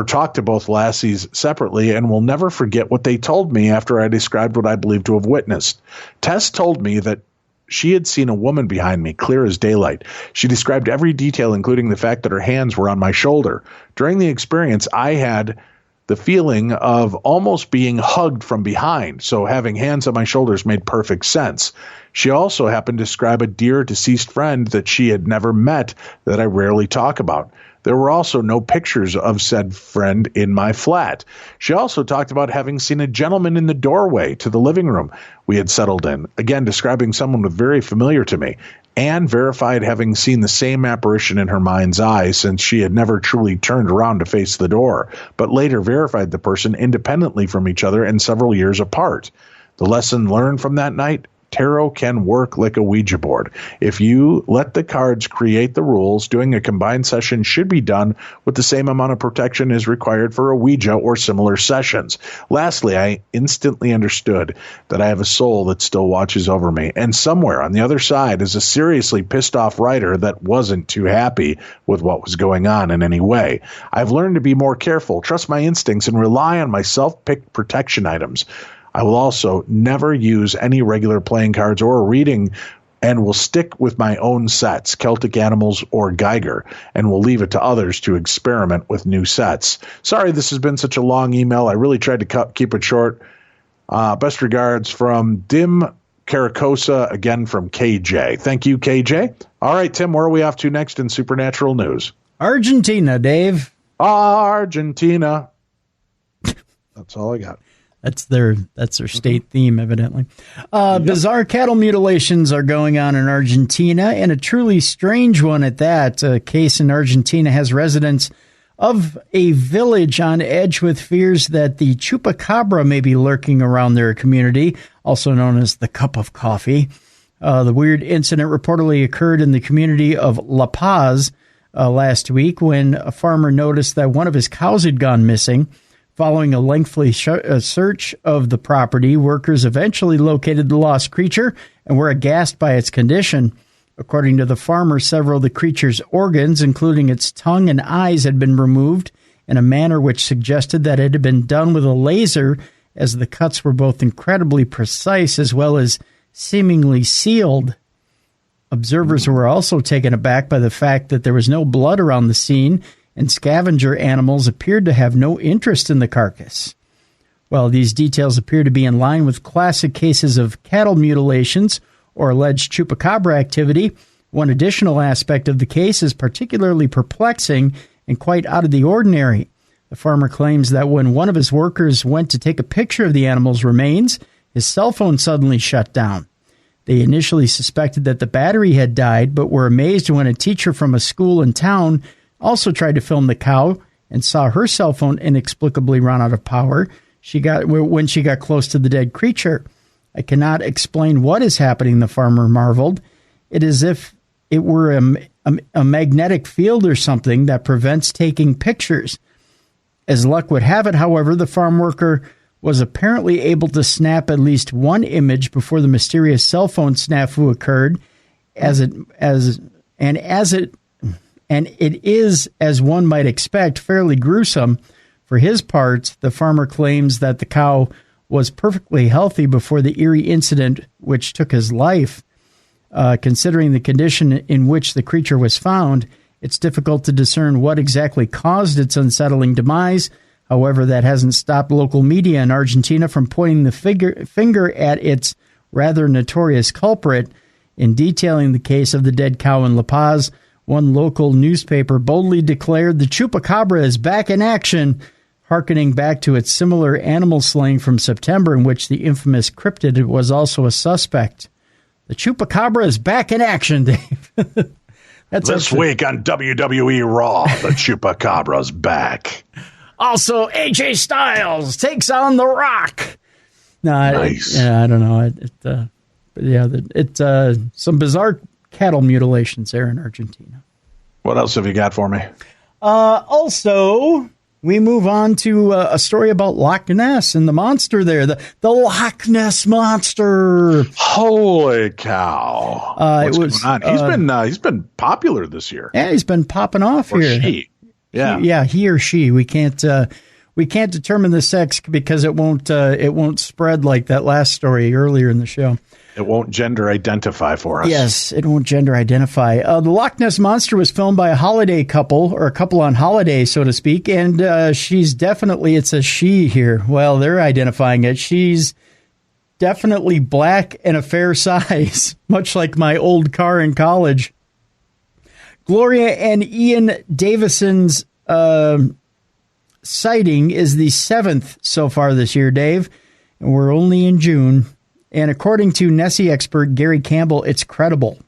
talk to both lassies separately, and will never forget what they told me after I described what I believed to have witnessed. Tess told me that she had seen a woman behind me, clear as daylight. She described every detail, including the fact that her hands were on my shoulder. During the experience, I had the feeling of almost being hugged from behind, so having hands on my shoulders made perfect sense. She also happened to describe a dear deceased friend that she had never met that I rarely talk about. There were also no pictures of said friend in my flat. She also talked about having seen a gentleman in the doorway to the living room we had settled in, again describing someone very familiar to me. Anne verified having seen the same apparition in her mind's eye, since she had never truly turned around to face the door, but later verified the person independently from each other and several years apart. The lesson learned from that night: tarot can work like a Ouija board. If you let the cards create the rules, doing a combined session should be done with the same amount of protection as required for a Ouija or similar sessions. Lastly, I instantly understood that I have a soul that still watches over me, and somewhere on the other side is a seriously pissed off writer that wasn't too happy with what was going on in any way. I've learned to be more careful, trust my instincts, and rely on my self-picked protection items. I will also never use any regular playing cards or a reading, and will stick with my own sets, Celtic Animals or Geiger, and will leave it to others to experiment with new sets. Sorry this has been such a long email. I really tried to keep it short. Best regards from Dim Caracosa, again from KJ. Thank you, KJ. All right, Tim, where are we off to next in Supernatural News? Argentina, Dave. Argentina. That's all I got. That's their state theme, evidently. Bizarre cattle mutilations are going on in Argentina, and a truly strange one at that. A case in Argentina has residents of a village on edge with fears that the chupacabra may be lurking around their community, also known as the cup of coffee. The weird incident reportedly occurred in the community of La Paz last week, when a farmer noticed that one of his cows had gone missing. Following a lengthy search of the property, workers eventually located the lost creature and were aghast by its condition. According to the farmer, several of the creature's organs, including its tongue and eyes, had been removed in a manner which suggested that it had been done with a laser, as the cuts were both incredibly precise as well as seemingly sealed. Observers were also taken aback by the fact that there was no blood around the scene, and scavenger animals appeared to have no interest in the carcass. While these details appear to be in line with classic cases of cattle mutilations or alleged chupacabra activity, one additional aspect of the case is particularly perplexing, and quite out of the ordinary. The farmer claims that when one of his workers went to take a picture of the animal's remains, his cell phone suddenly shut down. They initially suspected that the battery had died, but were amazed when a teacher from a school in town also tried to film the cow and saw her cell phone inexplicably run out of power when she got close to the dead creature. I cannot explain what is happening, the farmer marveled. It is as if it were a magnetic field or something that prevents taking pictures. As luck would have it, however, the farm worker was apparently able to snap at least one image before the mysterious cell phone snafu occurred, and it is, as one might expect, fairly gruesome. For his part, the farmer claims that the cow was perfectly healthy before the eerie incident which took his life. Considering the condition in which the creature was found, it's difficult to discern what exactly caused its unsettling demise. However, that hasn't stopped local media in Argentina from pointing the finger at its rather notorious culprit. In detailing the case of the dead cow in La Paz, one local newspaper boldly declared the chupacabra is back in action, hearkening back to its similar animal slaying from September, in which the infamous cryptid was also a suspect. The chupacabra is back in action, Dave. This week on WWE Raw, the chupacabra's back. Also, AJ Styles takes on The Rock. No, nice. I don't know. It's some bizarre cattle mutilations there in Argentina. What else have you got for me? Also, we move on to a story about Loch Ness and the monster there, the Loch Ness Monster. Holy cow! What's going on? He's been popular this year. Yeah, he's been popping off here. She. Yeah, he or she. We can't determine the sex because it won't spread like that last story earlier in the show. It won't gender identify for us. Yes, it won't gender identify. The Loch Ness Monster was filmed by a holiday couple, or a couple on holiday, so to speak, and she's definitely, it says she here. Well, they're identifying it. She's definitely black and a fair size, much like my old car in college. Gloria and Ian Davison's sighting is the 7th so far this year, Dave, and we're only in June. And according to Nessie expert Gary Campbell, it's credible.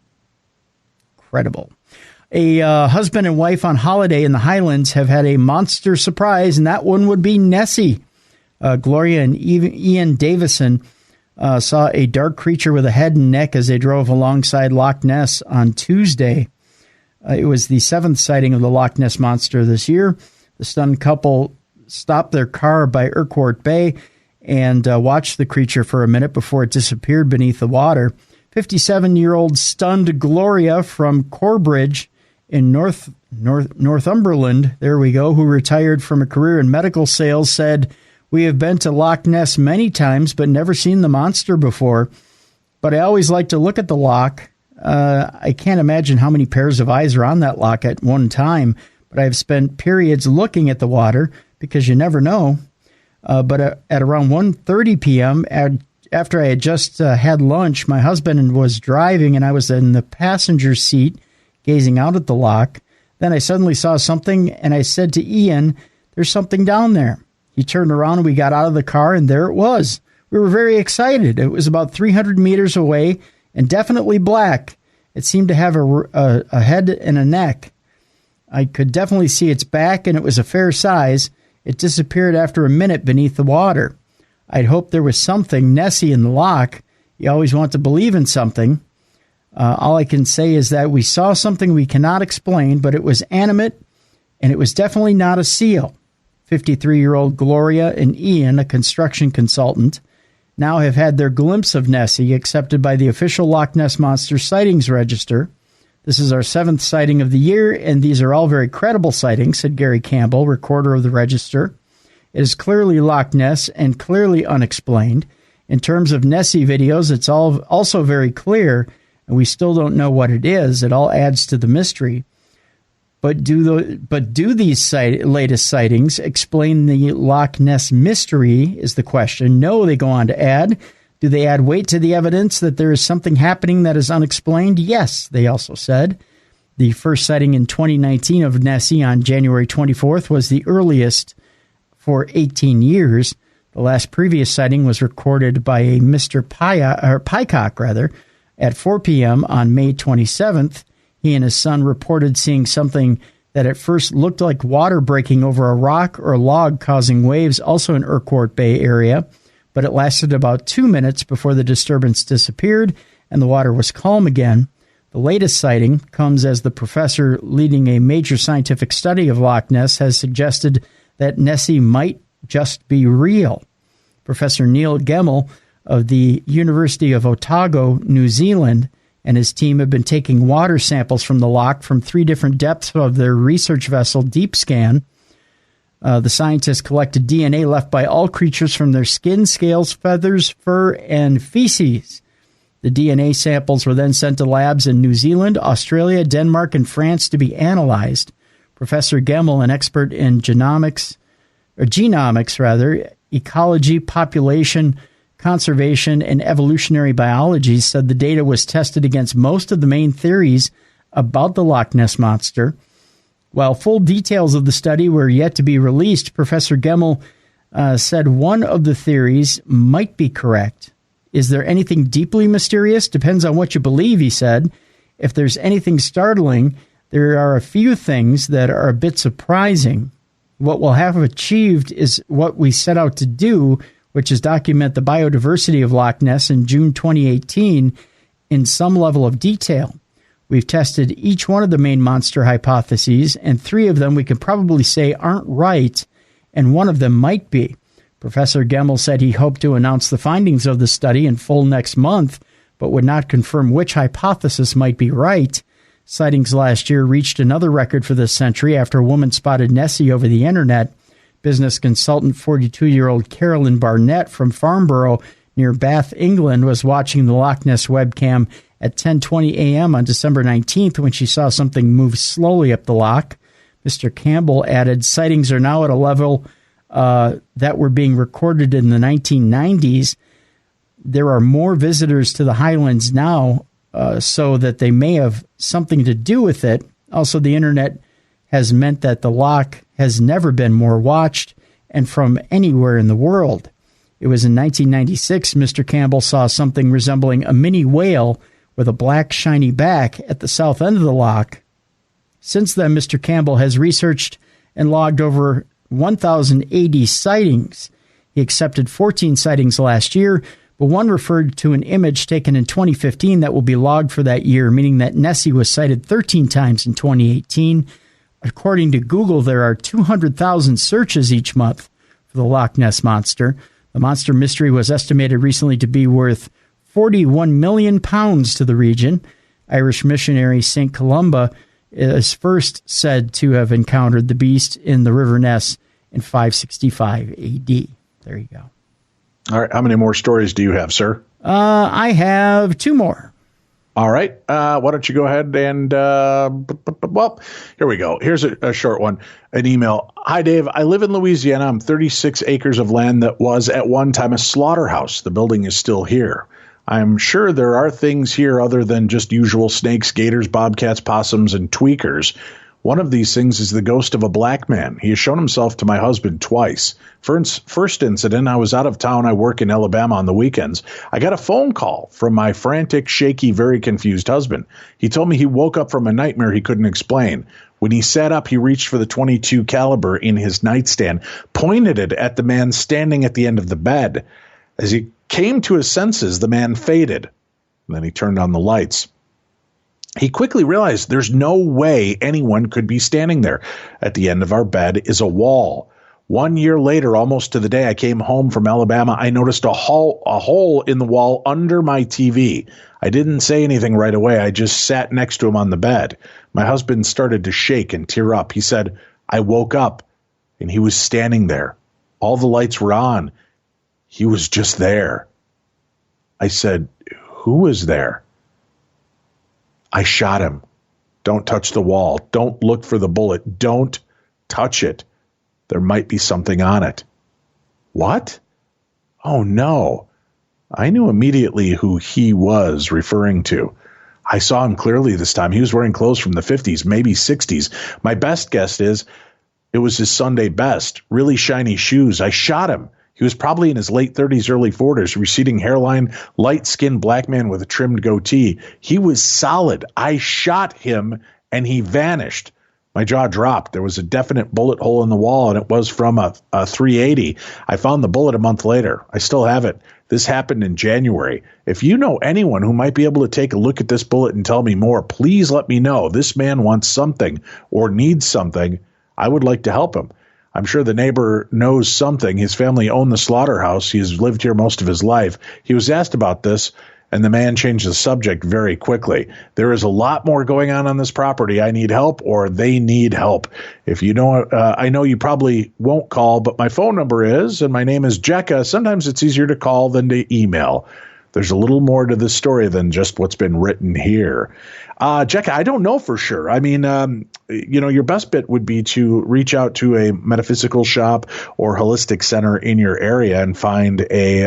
Credible. A husband and wife on holiday in the Highlands have had a monster surprise, and that one would be Nessie. Gloria and Ian Davison saw a dark creature with a head and neck as they drove alongside Loch Ness on Tuesday. It was the 7th sighting of the Loch Ness Monster this year. The stunned couple stopped their car by Urquhart Bay and watched the creature for a minute before it disappeared beneath the water. 57-year-old stunned Gloria from Corbridge in Northumberland, there we go, who retired from a career in medical sales, said, "We have been to Loch Ness many times, but never seen the monster before. But I always like to look at the loch. I can't imagine how many pairs of eyes are on that loch at one time, but I've spent periods looking at the water because you never know. But at around 1:30 p.m., after I had just had lunch, my husband was driving and I was in the passenger seat gazing out at the loch. Then I suddenly saw something and I said to Ian, 'There's something down there.' He turned around and we got out of the car and there it was. We were very excited. It was about 300 meters away and definitely black. It seemed to have a head and a neck. I could definitely see its back and it was a fair size. It disappeared after a minute beneath the water. I'd hoped there was something Nessie in the loch. You always want to believe in something. All I can say is that we saw something we cannot explain, but it was animate, and it was definitely not a seal." 53-year-old Gloria and Ian, a construction consultant, now have had their glimpse of Nessie accepted by the official Loch Ness Monster Sightings Register. "This is our 7th sighting of the year, and these are all very credible sightings," said Gary Campbell, recorder of the register. "It is clearly Loch Ness and clearly unexplained. In terms of Nessie videos, it's also very clear, and we still don't know what it is. It all adds to the mystery. But do these latest sightings explain the Loch Ness mystery is the question. No, they go on to add. Do they add weight to the evidence that there is something happening that is unexplained? Yes, they also said. The first sighting in 2019 of Nessie on January 24th was the earliest for 18 years. The last previous sighting was recorded by a Mr. Pycock, at 4 p.m. on May 27th. He and his son reported seeing something that at first looked like water breaking over a rock or log causing waves, also in Urquhart Bay area, but it lasted about 2 minutes before the disturbance disappeared and the water was calm again. The latest sighting comes as the professor leading a major scientific study of Loch Ness has suggested that Nessie might just be real. Professor Neil Gemmell of the University of Otago, New Zealand, and his team have been taking water samples from the loch from 3 different depths of their research vessel, Deep Scan. The scientists collected DNA left by all creatures from their skin, scales, feathers, fur, and feces. The DNA samples were then sent to labs in New Zealand, Australia, Denmark, and France to be analyzed. Professor Gemmell, an expert in genomics, ecology, population, conservation, and evolutionary biology, said the data was tested against most of the main theories about the Loch Ness Monster. While full details of the study were yet to be released, Professor Gemmell said one of the theories might be correct. Is there anything deeply mysterious? Depends on what you believe, he said. If there's anything startling, there are a few things that are a bit surprising. What we'll have achieved is what we set out to do, which is document the biodiversity of Loch Ness in June 2018 in some level of detail. We've tested each one of the main monster hypotheses, and 3 of them we can probably say aren't right, and one of them might be. Professor Gemmell said he hoped to announce the findings of the study in full next month, but would not confirm which hypothesis might be right. Sightings last year reached another record for this century after a woman spotted Nessie over the internet. Business consultant 42-year-old Carolyn Barnett from Farnborough near Bath, England, was watching the Loch Ness webcam at 10:20 a.m. on December 19th when she saw something move slowly up the loch. Mr. Campbell added, sightings are now at a level that were being recorded in the 1990s. There are more visitors to the Highlands now, so that they may have something to do with it. Also, the internet has meant that the loch has never been more watched and from anywhere in the world. It was in 1996 Mr. Campbell saw something resembling a mini whale with a black shiny back at the south end of the loch. Since then, Mr. Campbell has researched and logged over 1,080 sightings. He accepted 14 sightings last year, but one referred to an image taken in 2015 that will be logged for that year, meaning that Nessie was sighted 13 times in 2018. According to Google, there are 200,000 searches each month for the Loch Ness Monster. The monster mystery was estimated recently to be worth £41 million to the region. Irish missionary St. Columba is first said to have encountered the beast in the River Ness in 565 A.D. There you go. All right. How many more stories do you have, sir? I have 2 more. All right. Why don't you go ahead and, well, here we go. Here's a short one, an email. Hi, Dave. I live in Louisiana. I'm 36 acres of land that was at one time a slaughterhouse. The building is still here. I'm sure there are things here other than just usual snakes, gators, bobcats, possums, and tweakers. One of these things is the ghost of a black man. He has shown himself to my husband twice. First incident, I was out of town. I work in Alabama on the weekends. I got a phone call from my frantic, shaky, very confused husband. He told me he woke up from a nightmare he couldn't explain. When he sat up, he reached for the .22 caliber in his nightstand, pointed it at the man standing at the end of the bed. As he came to his senses, the man faded. And then he turned on the lights. He quickly realized there's no way anyone could be standing there. At the end of our bed is a wall. 1 year later, almost to the day I came home from Alabama, I noticed a hole in the wall under my TV. I didn't say anything right away. I just sat next to him on the bed. My husband started to shake and tear up. He said, I woke up and he was standing there. All the lights were on. He was just there. I said, who was there? I shot him. Don't touch the wall. Don't look for the bullet. Don't touch it. There might be something on it. What? Oh, no. I knew immediately who he was referring to. I saw him clearly this time. He was wearing clothes from the 50s, maybe 60s. My best guess is it was his Sunday best, really shiny shoes. I shot him. He was probably in his late 30s, early 40s, receding hairline, light-skinned black man with a trimmed goatee. He was solid. I shot him, and he vanished. My jaw dropped. There was a definite bullet hole in the wall, and it was from a 380. I found the bullet a month later. I still have it. This happened in January. If you know anyone who might be able to take a look at this bullet and tell me more, please let me know. This man wants something or needs something. I would like to help him. I'm sure the neighbor knows something. His family owned the slaughterhouse. He's lived here most of his life. He was asked about this, and the man changed the subject very quickly. There is a lot more going on this property. I need help, or they need help. If you know, I know you probably won't call, but my phone number is, and my name is Jekka. Sometimes it's easier to call than to email. There's a little more to this story than just what's been written here. Jekka, I don't know for sure. I mean, your best bet would be to reach out to a metaphysical shop or holistic center in your area and find a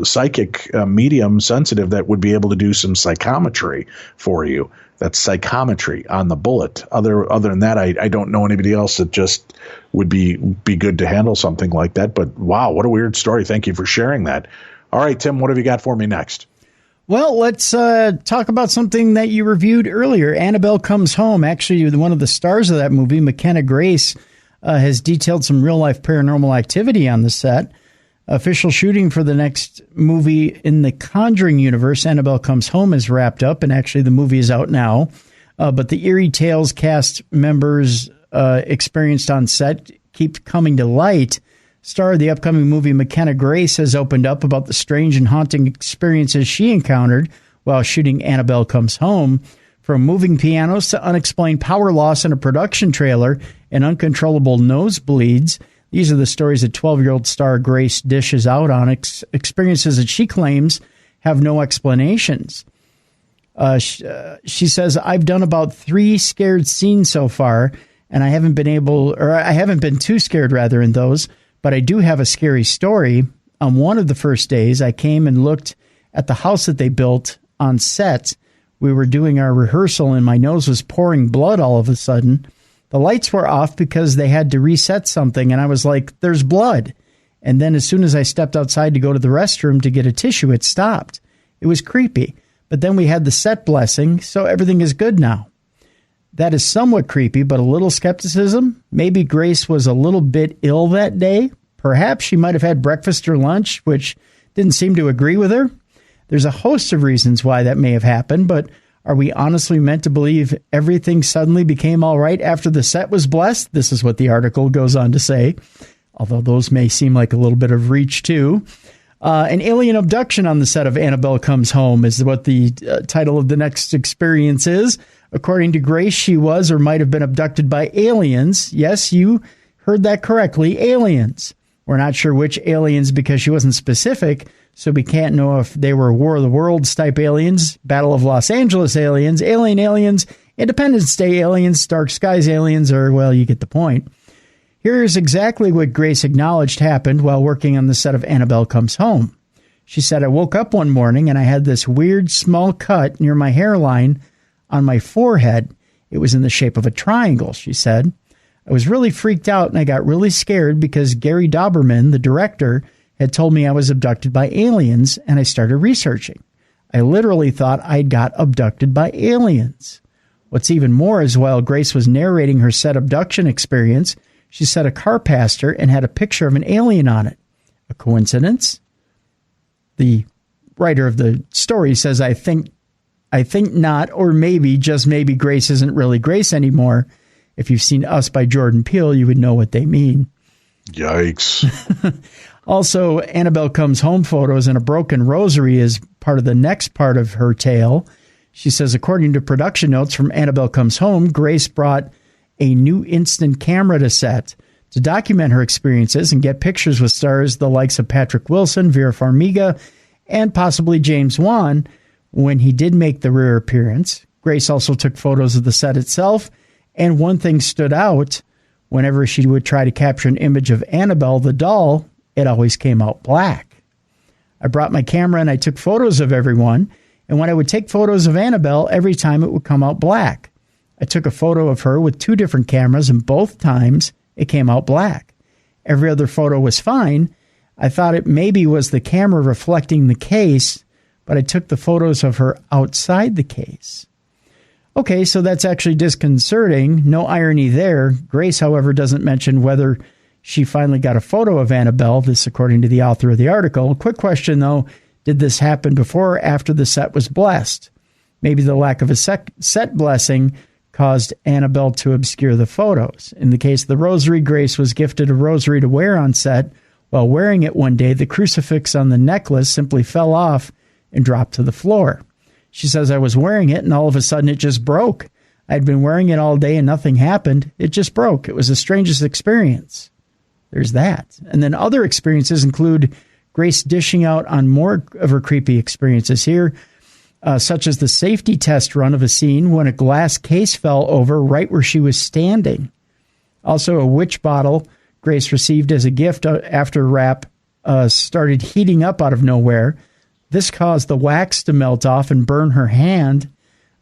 psychic medium sensitive that would be able to do some psychometry for you. That's psychometry on the bullet. Other than that, I don't know anybody else that just would be good to handle something like that. But wow, what a weird story. Thank you for sharing that. All right, Tim, what have you got for me next? Well, let's talk about something that you reviewed earlier. Annabelle Comes Home. Actually, one of the stars of that movie, McKenna Grace, has detailed some real-life paranormal activity on the set. Official shooting for the next movie in the Conjuring universe, Annabelle Comes Home, is wrapped up, and actually the movie is out now. But the eerie tales cast members experienced on set keep coming to light. Star of the upcoming movie, McKenna Grace, has opened up about the strange and haunting experiences she encountered while shooting Annabelle Comes Home. From moving pianos to unexplained power loss in a production trailer and uncontrollable nosebleeds, these are the stories that 12-year-old star Grace dishes out on experiences that she claims have no explanations. She says, I've done about 3 scared scenes so far, and I haven't been too scared in those. But I do have a scary story. On one of the first days, I came and looked at the house that they built on set. We were doing our rehearsal, and my nose was pouring blood all of a sudden. The lights were off because they had to reset something, and I was like, there's blood. And then as soon as I stepped outside to go to the restroom to get a tissue, it stopped. It was creepy. But then we had the set blessing, so everything is good now. That is somewhat creepy, but a little skepticism. Maybe Grace was a little bit ill that day. Perhaps she might have had breakfast or lunch, which didn't seem to agree with her. There's a host of reasons why that may have happened, but are we honestly meant to believe everything suddenly became all right after the set was blessed? This is what the article goes on to say, although those may seem like a little bit of reach too. An alien abduction on the set of Annabelle Comes Home is what the title of the next experience is. According to Grace, she was or might have been abducted by aliens. Yes, you heard that correctly, aliens. We're not sure which aliens because she wasn't specific, so we can't know if they were War of the Worlds type aliens, Battle of Los Angeles aliens, alien aliens, Independence Day aliens, Dark Skies aliens, or, well, you get the point. Here's exactly what Grace acknowledged happened while working on the set of Annabelle Comes Home. She said, I woke up one morning and I had this weird small cut near my hairline on my forehead. It was in the shape of a triangle, she said. I was really freaked out and I got really scared because Gary Dauberman, the director, had told me I was abducted by aliens, and I started researching. I literally thought I'd got abducted by aliens. What's even more is while Grace was narrating her set abduction experience, she said a car passed her and had a picture of an alien on it. A coincidence? The writer of the story says, I think not, or maybe, just maybe, Grace isn't really Grace anymore. If you've seen Us by Jordan Peele, you would know what they mean. Yikes. Also, Annabelle Comes Home photos and a broken rosary is part of the next part of her tale. She says, according to production notes from Annabelle Comes Home, Grace brought a new instant camera to set to document her experiences and get pictures with stars the likes of Patrick Wilson, Vera Farmiga, and possibly James Wan when he did make the rare appearance. Grace also took photos of the set itself, and one thing stood out. Whenever she would try to capture an image of Annabelle, the doll, it always came out black. I brought my camera and I took photos of everyone, And when I would take photos of Annabelle, every time it would come out black. I took a photo of her with 2 different cameras, and both times it came out black. Every other photo was fine. I thought it maybe was the camera reflecting the case, but I took the photos of her outside the case. Okay, so that's actually disconcerting. No irony there. Grace, however, doesn't mention whether she finally got a photo of Annabelle, this according to the author of the article. Quick question, though. Did this happen before or after the set was blessed? Maybe the lack of a set blessing caused Annabelle to obscure the photos. In the case of the rosary, Grace was gifted a rosary to wear on set. While wearing it one day, the crucifix on the necklace simply fell off and dropped to the floor. She says, I was wearing it and all of a sudden it just broke. I'd been wearing it all day and nothing happened. It just broke. It was the strangest experience. There's that. And then other experiences include Grace dishing out on more of her creepy experiences here, such as the safety test run of a scene when a glass case fell over right where she was standing. Also, a witch bottle Grace received as a gift after wrap started heating up out of nowhere. This caused the wax to melt off and burn her hand.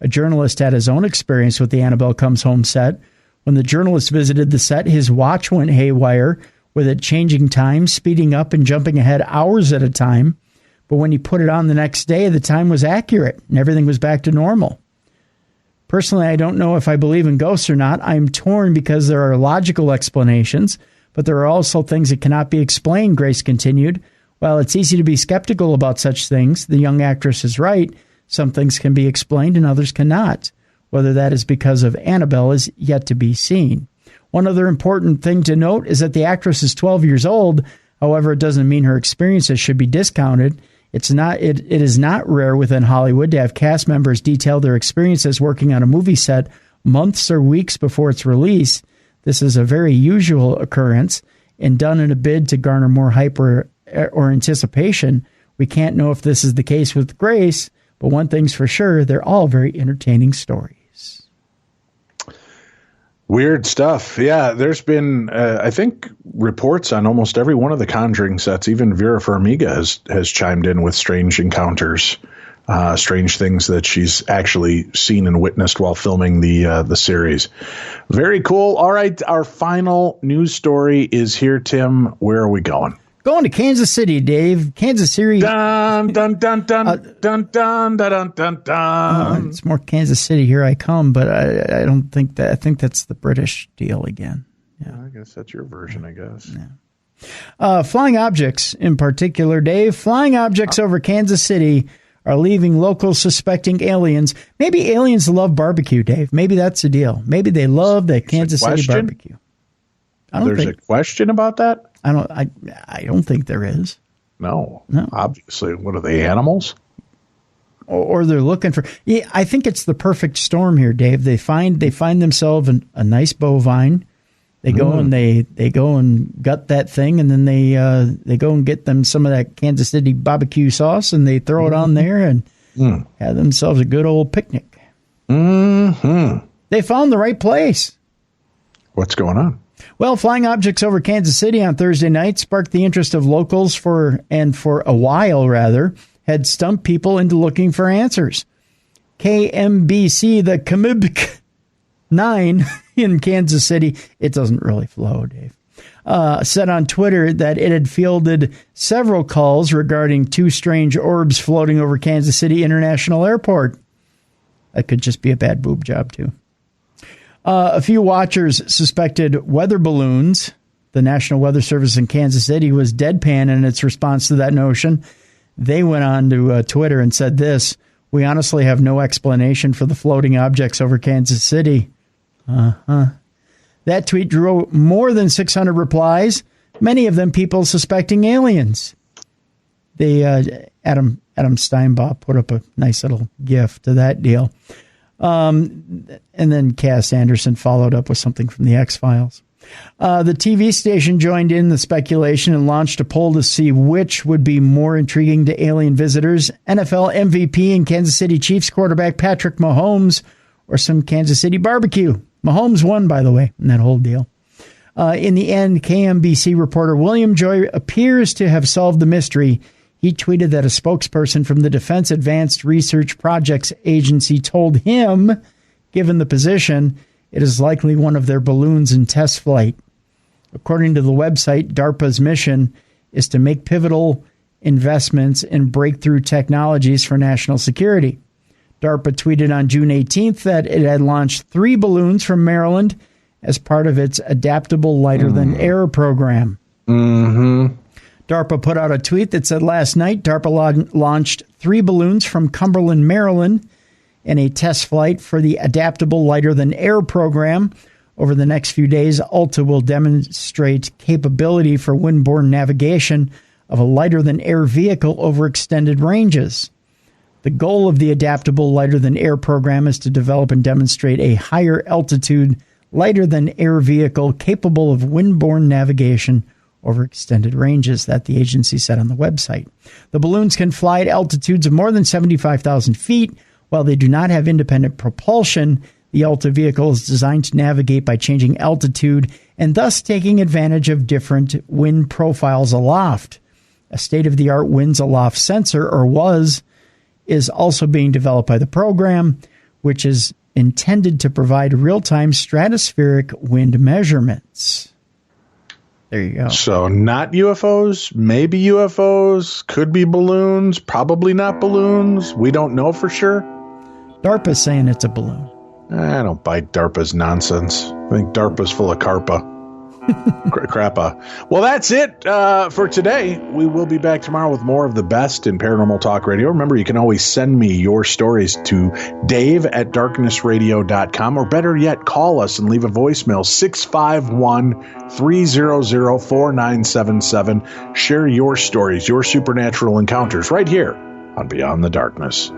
A journalist had his own experience with the Annabelle Comes Home set. When the journalist visited the set, his watch went haywire, with it changing time, speeding up and jumping ahead hours at a time. But when he put it on the next day, the time was accurate and everything was back to normal. Personally, I don't know if I believe in ghosts or not. I'm torn because there are logical explanations, but there are also things that cannot be explained, Grace continued. While it's easy to be skeptical about such things, the young actress is right. Some things can be explained and others cannot. Whether that is because of Annabelle is yet to be seen. One other important thing to note is that the actress is 12 years old. However, it doesn't mean her experiences should be discounted. It is not rare within Hollywood to have cast members detail their experiences working on a movie set months or weeks before its release. This is a very usual occurrence and done in a bid to garner more hype or anticipation. We can't know if this is the case with Grace, but one thing's for sure, they're all very entertaining stories. Weird stuff. Yeah, there's been, I think, reports on almost every one of the Conjuring sets. Even Vera Farmiga has chimed in with strange encounters, strange things that she's actually seen and witnessed while filming the series. Very cool. All right, our final news story is here, Tim. Where are we going? Going to Kansas City, Dave. Kansas City. Dun, dun, dun, dun, dun, dun, dun, dun, dun, dun. It's more Kansas City, here I come, but I don't think that. I think that's the British deal again. Yeah, I guess that's your version, I guess. Yeah. Flying objects in particular, Dave. Flying objects over Kansas City are leaving locals suspecting aliens. Maybe aliens love barbecue, Dave. Maybe that's the deal. Maybe they love the Kansas City barbecue. There's a question about that? I don't think there is. No. Obviously. What are they, animals? Or they're looking for. Yeah, I think it's the perfect storm here, Dave. They find themselves a nice bovine. They go and they go and gut that thing, and then they go and get them some of that Kansas City barbecue sauce, and they throw it on there and have themselves a good old picnic. Mm-hmm. They found the right place. What's going on? Well, flying objects over Kansas City on Thursday night sparked the interest of locals for a while, had stumped people into looking for answers. KMBC, the Kamibk 9 in Kansas City, it doesn't really flow, Dave, said on Twitter that it had fielded several calls regarding 2 strange orbs floating over Kansas City International Airport. That could just be a bad boob job, too. A few watchers suspected weather balloons. The National Weather Service in Kansas City was deadpan in its response to that notion. They went on to Twitter and said this: "We honestly have no explanation for the floating objects over Kansas City." That tweet drew more than 600 replies, many of them people suspecting aliens. Adam Steinbaugh put up a nice little GIF to that deal. And then Cass Anderson followed up with something from the X-Files. The TV station joined in the speculation and launched a poll to see which would be more intriguing to alien visitors: NFL MVP and Kansas City Chiefs quarterback Patrick Mahomes, or some Kansas City barbecue. Mahomes won, by the way, in that whole deal. In the end, KMBC reporter William Joy appears to have solved the mystery. He tweeted that a spokesperson from the Defense Advanced Research Projects Agency told him, given the position, it is likely one of their balloons in test flight. According to the website, DARPA's mission is to make pivotal investments in breakthrough technologies for national security. DARPA tweeted on June 18th that it had launched 3 balloons from Maryland as part of its Adaptable Lighter-Than-Air program. Mm-hmm. DARPA put out a tweet that said last night DARPA launched 3 balloons from Cumberland, Maryland in a test flight for the Adaptable Lighter-Than-Air program. Over the next few days, ALTA will demonstrate capability for windborne navigation of a lighter-than-air vehicle over extended ranges. The goal of the Adaptable Lighter-Than-Air program is to develop and demonstrate a higher altitude, lighter-than-air vehicle capable of windborne navigation over extended ranges, that the agency said on the website. The balloons can fly at altitudes of more than 75,000 feet. While they do not have independent propulsion, the ALTA vehicle is designed to navigate by changing altitude and thus taking advantage of different wind profiles aloft. A state-of-the-art winds aloft sensor, is also being developed by the program, which is intended to provide real-time stratospheric wind measurements. There you go. So not UFOs, maybe UFOs, could be balloons, probably not balloons. We don't know for sure. DARPA's saying it's a balloon. I don't buy DARPA's nonsense. I think DARPA's full of carpa. Crappa. Well, that's it for today. We will be back tomorrow with more of the best in paranormal talk radio. Remember, you can always send me your stories to dave@darknessradio.com, or better yet, call us and leave a voicemail, 651-300-4977. Share your stories, your supernatural encounters right here on Beyond the Darkness.